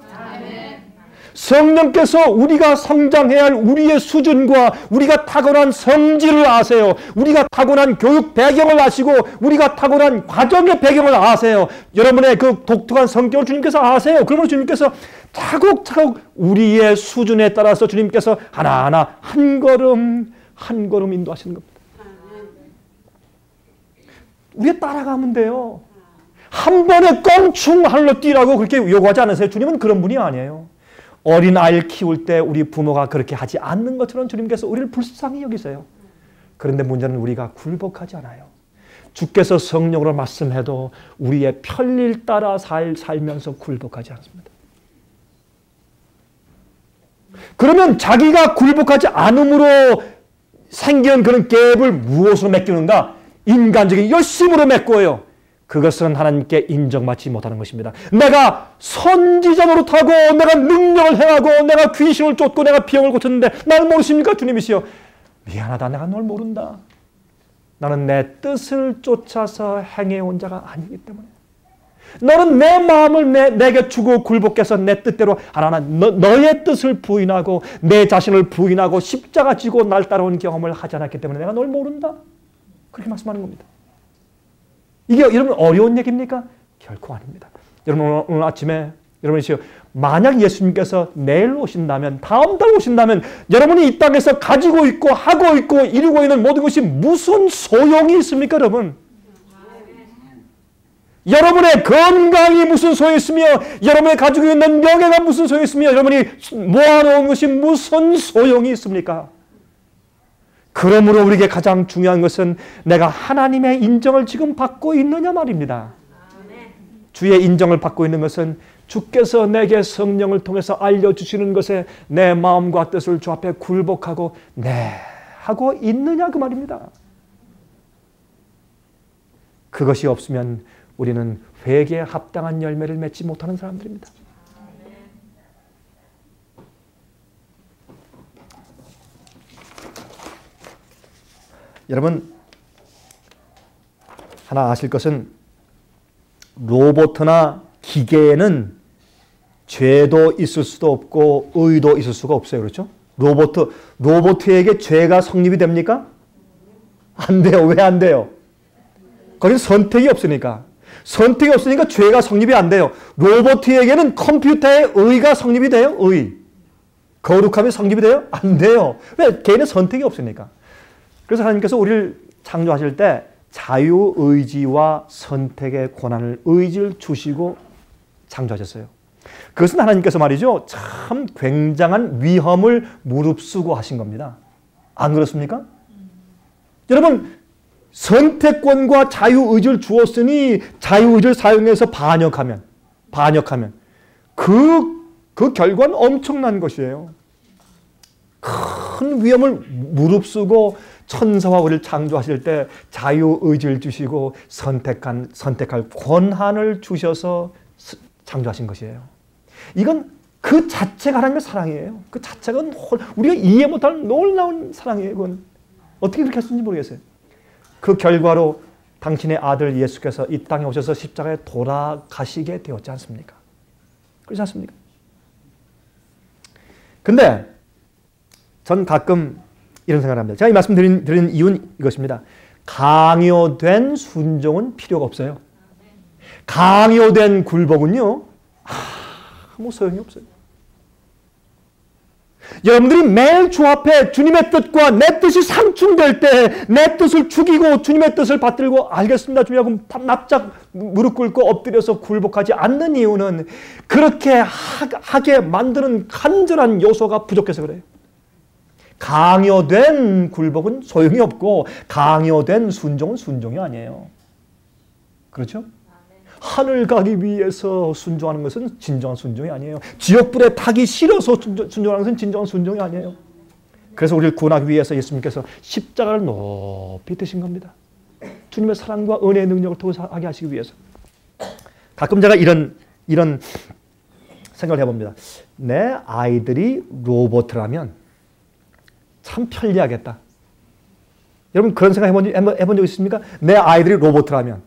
성령께서 우리가 성장해야 할 우리의 수준과 우리가 타고난 성질을 아세요. 우리가 타고난 교육 배경을 아시고 우리가 타고난 과정의 배경을 아세요. 여러분의 그 독특한 성격을 주님께서 아세요. 그러므로 주님께서 차곡차곡 우리의 수준에 따라서 주님께서 하나하나 한 걸음 한 걸음 인도하시는 겁니다. 우리가 따라가면 돼요. 한 번에 껑충 하늘로 뛰라고 그렇게 요구하지 않으세요. 주님은 그런 분이 아니에요. 어린아이를 키울 때 우리 부모가 그렇게 하지 않는 것처럼 주님께서 우리를 불쌍히 여기세요. 그런데 문제는 우리가 굴복하지 않아요. 주께서 성령으로 말씀해도 우리의 편리를 따라 살면서 굴복하지 않습니다. 그러면 자기가 굴복하지 않음으로 생기는 그런 갭을 무엇으로 메꾸는가? 인간적인 열심으로 메꿔요. 그것은 하나님께 인정받지 못하는 것입니다. 내가 선지자 노릇하고 내가 능력을 행하고 내가 귀신을 쫓고 내가 병을 고쳤는데 날 모르십니까? 주님이시여. 미안하다. 내가 널 모른다. 나는 내 뜻을 쫓아서 행해온 자가 아니기 때문에. 너는 내 마음을 내게 주고 굴복해서 내 뜻대로 하나 너의 뜻을 부인하고 내 자신을 부인하고 십자가 지고 날 따라온 경험을 하지 않았기 때문에 내가 널 모른다. 그렇게 말씀하는 겁니다. 이게 여러분 어려운 얘기입니까? 결코 아닙니다. 여러분 오늘 아침에 여러분이시여 만약 예수님께서 내일 오신다면 다음 달 오신다면 여러분이 이 땅에서 가지고 있고 하고 있고 이루고 있는 모든 것이 무슨 소용이 있습니까 여러분? 여러분의 건강이 무슨 소용이 있으며 여러분이 가지고 있는 명예가 무슨 소용이 있으며 여러분이 모아놓은 것이 무슨 소용이 있습니까? 그러므로 우리에게 가장 중요한 것은 내가 하나님의 인정을 지금 받고 있느냐 말입니다. 주의 인정을 받고 있는 것은 주께서 내게 성령을 통해서 알려주시는 것에 내 마음과 뜻을 주 앞에 굴복하고 하고 있느냐 그 말입니다. 그것이 없으면 우리는 회개에 합당한 열매를 맺지 못하는 사람들입니다. 여러분 하나 아실 것은 로봇이나 기계에는 죄도 있을 수도 없고 의도 있을 수가 없어요. 그렇죠? 로봇에게 죄가 성립이 됩니까? 안 돼요. 왜 안 돼요? 거기는 선택이 없으니까. 선택이 없으니까 죄가 성립이 안 돼요. 로봇에게는 컴퓨터의 의가 성립이 돼요? 의. 거룩함이 성립이 돼요? 안 돼요. 왜? 개인의 선택이 없으니까. 그래서 하나님께서 우리를 창조하실 때 자유의지와 선택의 권한을 의지를 주시고 창조하셨어요. 그것은 하나님께서 말이죠. 참 굉장한 위험을 무릅쓰고 하신 겁니다. 안 그렇습니까? 여러분 선택권과 자유의지를 주었으니 자유의지를 사용해서 반역하면 그 결과는 엄청난 것이에요. 큰 위험을 무릅쓰고 천사와 우리를 창조하실 때 자유의지를 주시고 선택할 권한을 주셔서 창조하신 것이에요. 이건 그 자체가 하나님의 사랑이에요. 그 자체가 우리가 이해 못할 놀라운 사랑이에요. 그건 어떻게 그렇게 했는지 모르겠어요. 그 결과로 당신의 아들 예수께서 이 땅에 오셔서 십자가에 돌아가시게 되었지 않습니까? 그렇지 않습니까? 근데 전 가끔 이런 생각을 합니다. 제가 이 말씀 드린 이유는 이것입니다. 강요된 순종은 필요가 없어요. 강요된 굴복은요, 아무 소용이 없어요. 여러분들이 매일 주 앞에 주님의 뜻과 내 뜻이 상충될 때 내 뜻을 죽이고 주님의 뜻을 받들고 알겠습니다 주님하고 납작 무릎 꿇고 엎드려서 굴복하지 않는 이유는 그렇게 하게 만드는 간절한 요소가 부족해서 그래요. 강요된 굴복은 소용이 없고 강요된 순종은 순종이 아니에요. 그렇죠? 하늘 가기 위해서 순종하는 것은 진정한 순종이 아니에요. 지옥불에 타기 싫어서 순종하는 것은 진정한 순종이 아니에요. 그래서 우리를 구원하기 위해서 예수님께서 십자가를 높이 드신 겁니다. 주님의 사랑과 은혜의 능력을 통해서 하게 하시기 위해서. 가끔 제가 이런 생각을 해봅니다. 내 아이들이 로봇이라면 참 편리하겠다. 여러분 그런 생각 해본 적 있습니까? 내 아이들이 로봇이라면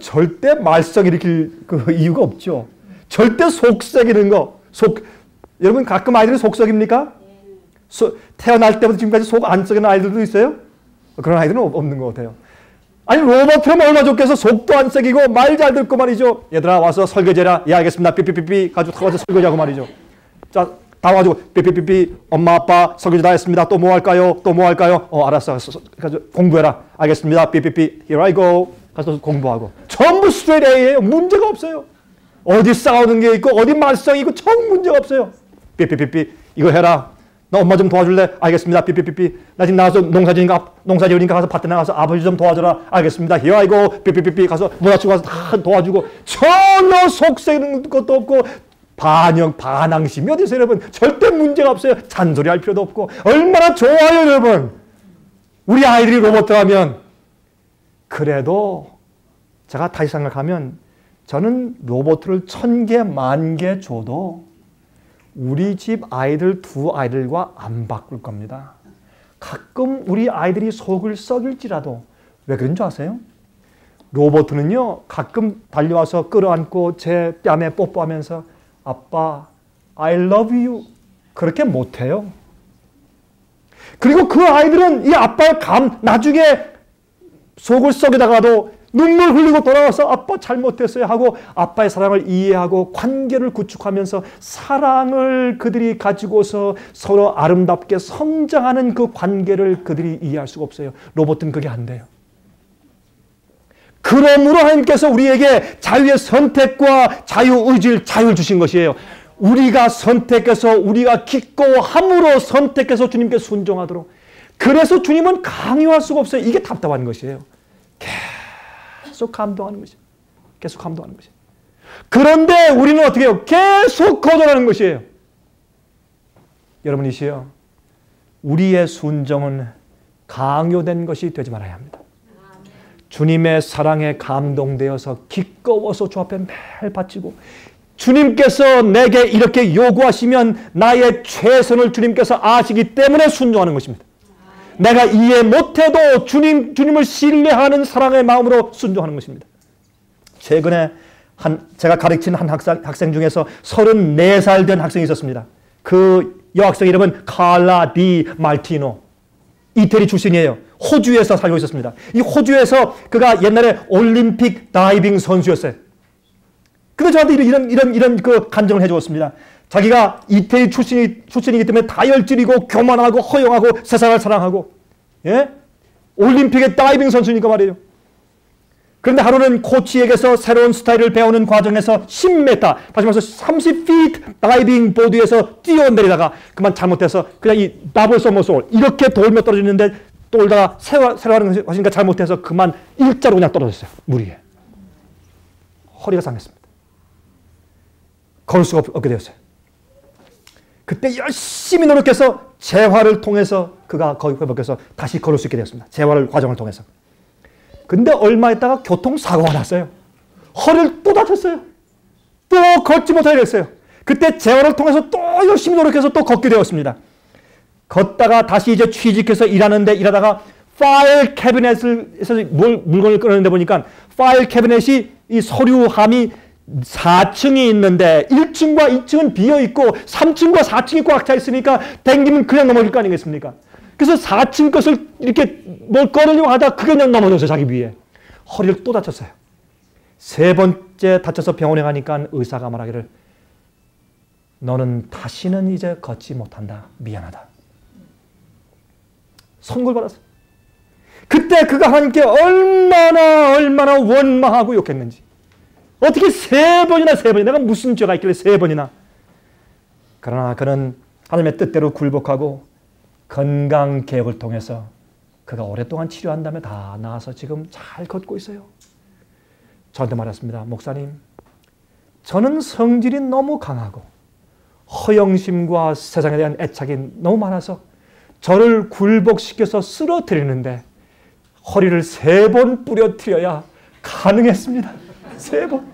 절대 말썽 일으킬 그 이유가 없죠. 절대 속썩이는 거. 여러분 가끔 아이들이 속썩입니까? 태어날 때부터 지금까지 속 안 썩이는 아이들도 있어요? 그런 아이들은 없는 것 같아요. 아니 로봇이라면 얼마나 좋겠어. 속도 안 썩이고 말 잘 듣고 말이죠. 얘들아 와서 설거지해라. 예 알겠습니다. 삐삐삐삐 가지고 와서 설거지하고 말이죠. 자 다 와가지고 삐삐삐삐 엄마 아빠 설거지 다 했습니다. 또 뭐 할까요? 또 뭐 할까요? 알았어. 가지고 공부해라. 알겠습니다. 삐삐삐 here I go. 가서 공부하고. 전부 straight A예요. 문제가 없어요. 어디 싸우는 게 있고 어디 말썽이 있고 전 문제가 없어요. 삐삐삐삐 이거 해라. 나 엄마 좀 도와줄래? 알겠습니다. 삐삐삐삐. 나 지금 나가서 농사지으니까 가서 밭에 나가서 아버지 좀 도와줘라. 알겠습니다. here I go. 삐삐삐삐. 가서 문화치고 가서 다 도와주고 전혀 속색는 것도 없고 반항심이 어디 있어요, 여러분? 절대 문제가 없어요. 잔소리할 필요도 없고. 얼마나 좋아요, 여러분. 우리 아이들이 로봇하면. 그래도 제가 다시 생각하면 저는 로봇을 1000개, 10,000개 줘도 우리 집 아이들 2아이들과 안 바꿀 겁니다. 가끔 우리 아이들이 속을 썩일지라도 왜 그런 줄 아세요? 로봇은요, 가끔 달려와서 끌어안고 제 뺨에 뽀뽀하면서 아빠, I love you. 그렇게 못해요. 그리고 그 아이들은 이 아빠의 나중에 속을 썩이다가도 눈물 흘리고 돌아와서 아빠 잘못했어요 하고 아빠의 사랑을 이해하고 관계를 구축하면서 사랑을 그들이 가지고서 서로 아름답게 성장하는 그 관계를 그들이 이해할 수가 없어요. 로봇은 그게 안 돼요. 그러므로 하나님께서 우리에게 자유의 선택과 자유의지를 주신 것이에요. 우리가 선택해서 우리가 기꺼움으로 선택해서 주님께 순종하도록. 그래서 주님은 강요할 수가 없어요. 이게 답답한 것이에요. 계속 감동하는 것이에요. 계속 감동하는 것이에요. 그런데 우리는 어떻게 해요? 계속 거절하는 것이에요. 여러분이시여, 우리의 순종은 강요된 것이 되지 말아야 합니다. 주님의 사랑에 감동되어서 기꺼워서 주 앞에 매일 바치고 주님께서 내게 이렇게 요구하시면 나의 최선을 주님께서 아시기 때문에 순종하는 것입니다. 내가 이해 못해도 주님을 신뢰하는 사랑의 마음으로 순종하는 것입니다. 최근에 제가 가르친 한 학생 중에서 34살 된 학생이 있었습니다. 그 여학생 이름은 칼라 디 말티노. 이태리 출신이에요. 호주에서 살고 있었습니다. 이 호주에서 그가 옛날에 올림픽 다이빙 선수였어요. 근데 저한테 이런 그 간증을 해주었습니다. 자기가 이태리 출신이기 때문에 다혈질이고 교만하고 허영하고 세상을 사랑하고, 예? 올림픽의 다이빙 선수니까 말이에요. 그런데 하루는 코치에게서 새로운 스타일을 배우는 과정에서 10m, 다시 말해서 30feet 다이빙 보드에서 뛰어내리다가 그만 잘못해서 그냥 이 더블 소머솔 이렇게 돌며 떨어지는데 돌다가 세워하는 것이니까 잘못해서 그만 일자로 그냥 떨어졌어요. 물 위에. 허리가 상했습니다. 걸을 수가 없게 되었어요. 그때 열심히 노력해서 재활을 통해서 그가 거기 회복해서 다시 걸을 수 있게 되었습니다. 재활 과정을 통해서. 근데 얼마 있다가 교통사고가 났어요. 허리를 또 다쳤어요. 또 걷지 못하게 됐어요. 그때 재활을 통해서 또 열심히 노력해서 또 걷게 되었습니다. 걷다가 다시 이제 취직해서 일하다가 파일 캐비넷에서 물건을 꺼내는데 보니까 파일 캐비넷이 이 서류함이 4층이 있는데 1층과 2층은 비어있고 3층과 4층이 꽉 차 있으니까 댕기면 그냥 넘어질 거 아니겠습니까? 그래서 4층 것을 이렇게 뭘 꺼내려고 하다 그게 그냥 넘어졌어요. 자기 위에. 허리를 또 다쳤어요. 3번째 다쳐서 병원에 가니까 의사가 말하기를 너는 다시는 이제 걷지 못한다. 미안하다. 선고받았어요. 그때 그가 하나님께 얼마나 원망하고 욕했는지. 어떻게 3번이나 내가 무슨 죄가 있길래 3번이나. 그러나 그는 하나님의 뜻대로 굴복하고 건강개혁을 통해서 그가 오랫동안 치료한 다음에 다 나아서 지금 잘 걷고 있어요. 저한테 말했습니다. 목사님, 저는 성질이 너무 강하고 허영심과 세상에 대한 애착이 너무 많아서 저를 굴복시켜서 쓰러뜨리는데 허리를 3번 부러뜨려야 가능했습니다. 3번.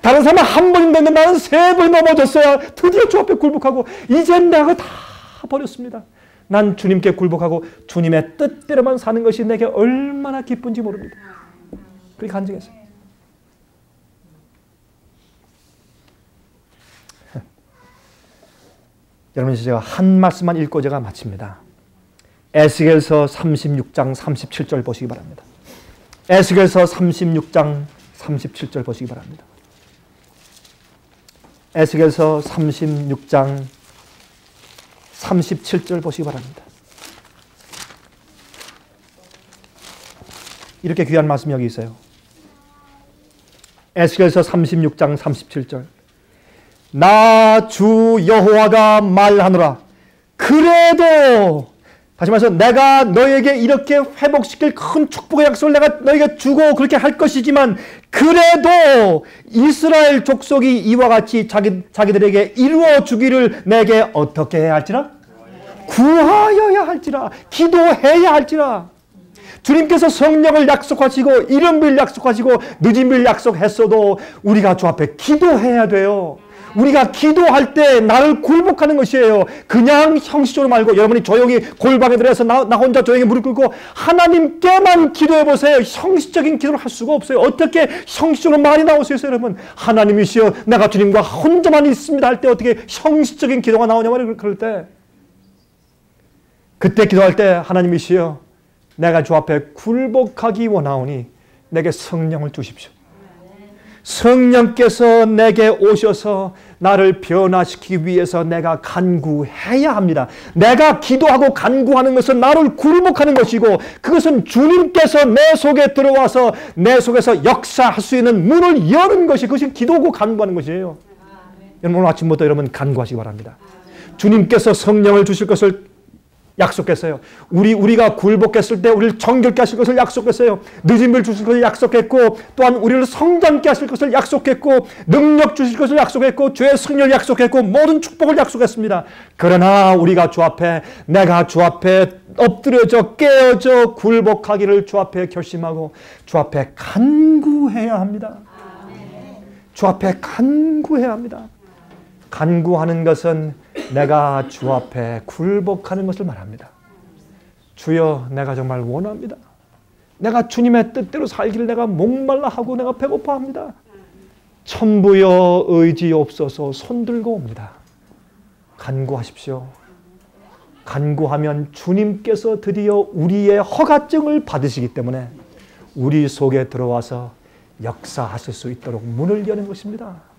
다른 사람은 1번인데 나는 3번이 넘어졌어야 드디어 주 앞에 굴복하고 이제 내가 다 버렸습니다. 난 주님께 굴복하고 주님의 뜻대로만 사는 것이 내게 얼마나 기쁜지 모릅니다. 그렇게 간증했어요. 여러분, 제가 한 말씀만 읽고 제가 마칩니다. 에스겔서 36장 37절 보시기 바랍니다. 에스겔서 36장 37절 보시기 바랍니다. 에스겔서 36장 37절 보시기 바랍니다. 이렇게 귀한 말씀이 여기 있어요. 에스겔서 36장 37절. 나 주 여호와가 말하노라. 그래도 다시 말해서 내가 너에게 이렇게 회복시킬 큰 축복의 약속을 내가 너에게 주고 그렇게 할 것이지만 그래도 이스라엘 족속이 이와 같이 자기들에게 이루어 주기를 내게 어떻게 해야 할지라? 구하여야 할지라. 기도해야 할지라. 주님께서 성령을 약속하시고 이른bil 약속하시고 늦은bil 약속했어도 우리가 주 앞에 기도해야 돼요. 우리가 기도할 때 나를 굴복하는 것이에요. 그냥 형식적으로 말고 여러분이 조용히 골방에 들어가서 나 혼자 조용히 무릎 꿇고 하나님께만 기도해 보세요. 형식적인 기도를 할 수가 없어요. 어떻게 형식적으로 말이 나올 수 있어요, 여러분? 하나님이시여 내가 주님과 혼자만 있습니다 할 때 어떻게 형식적인 기도가 나오냐 말이에요. 그럴 때 그때 기도할 때 하나님이시여 내가 주 앞에 굴복하기 원하오니 내게 성령을 주십시오. 성령께서 내게 오셔서 나를 변화시키기 위해서 내가 간구해야 합니다. 내가 기도하고 간구하는 것은 나를 굴복하는 것이고 그것은 주님께서 내 속에 들어와서 내 속에서 역사할 수 있는 문을 여는 것이 그것이 기도하고 간구하는 것이에요. 여러분 오늘 아침부터 여러분 간구하시기 바랍니다. 주님께서 성령을 주실 것을 약속했어요. 우리가 굴복했을 때 우리를 정결케 하실 것을 약속했어요. 늦은bil 주실 것을 약속했고 또한 우리를 성장케 하실 것을 약속했고 능력 주실 것을 약속했고 죄의 승리를 약속했고 모든 축복을 약속했습니다. 그러나 우리가 주 앞에 내가 주 앞에 엎드려져 깨어져 굴복하기를 주 앞에 결심하고 주 앞에 간구해야 합니다. 주 앞에 간구해야 합니다. 간구하는 것은 내가 주 앞에 굴복하는 것을 말합니다. 주여 내가 정말 원합니다. 내가 주님의 뜻대로 살기를 내가 목말라 하고 내가 배고파합니다. 천부여 의지옵소서 손들고 옵니다. 간구하십시오. 간구하면 주님께서 드디어 우리의 허가증을 받으시기 때문에 우리 속에 들어와서 역사하실 수 있도록 문을 여는 것입니다.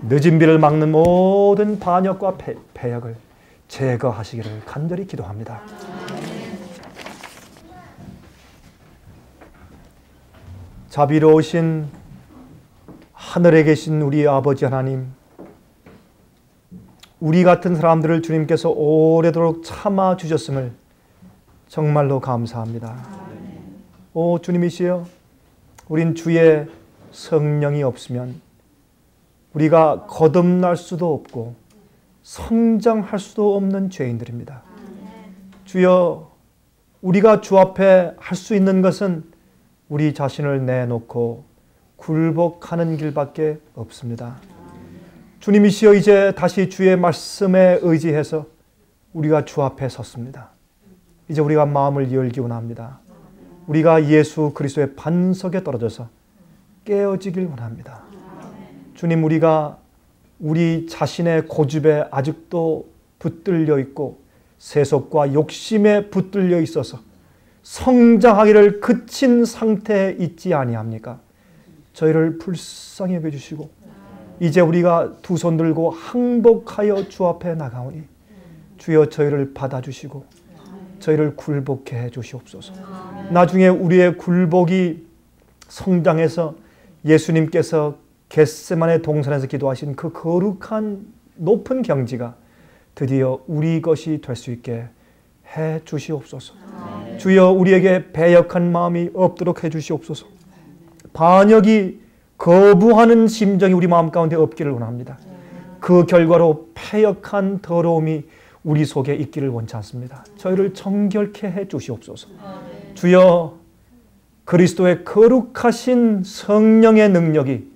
늦은비를 막는 모든 반역과 패역을 제거하시기를 간절히 기도합니다. 자비로우신 하늘에 계신 우리 아버지 하나님, 우리 같은 사람들을 주님께서 오래도록 참아 주셨음을 정말로 감사합니다. 오 주님이시여, 우린 주의 성령이 없으면 우리가 거듭날 수도 없고 성장할 수도 없는 죄인들입니다. 주여, 우리가 주 앞에 할 수 있는 것은 우리 자신을 내놓고 굴복하는 길밖에 없습니다. 주님이시여, 이제 다시 주의 말씀에 의지해서 우리가 주 앞에 섰습니다. 이제 우리가 마음을 열기 원합니다. 우리가 예수 그리스도의 반석에 떨어져서 깨어지길 원합니다. 주님, 우리가 우리 자신의 고집에 아직도 붙들려 있고 세속과 욕심에 붙들려 있어서 성장하기를 그친 상태에 있지 아니합니까? 저희를 불쌍히 여겨주시고 이제 우리가 두 손 들고 항복하여 주 앞에 나가오니 주여 저희를 받아주시고 저희를 굴복해 해 주시옵소서. 나중에 우리의 굴복이 성장해서 예수님께서 겟세마네 동산에서 기도하신 그 거룩한 높은 경지가 드디어 우리 것이 될 수 있게 해 주시옵소서. 주여 우리에게 배역한 마음이 없도록 해 주시옵소서. 반역이 거부하는 심정이 우리 마음 가운데 없기를 원합니다. 그 결과로 패역한 더러움이 우리 속에 있기를 원치 않습니다. 저희를 정결케 해 주시옵소서. 주여 그리스도의 거룩하신 성령의 능력이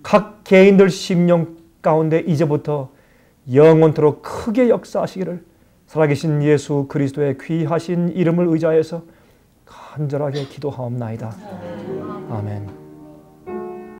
각 개인들 심령 가운데 이제부터 영원토록 크게 역사하시기를 살아계신 예수 그리스도의 귀하신 이름을 의지하여서 간절하게 기도하옵나이다. 아멘.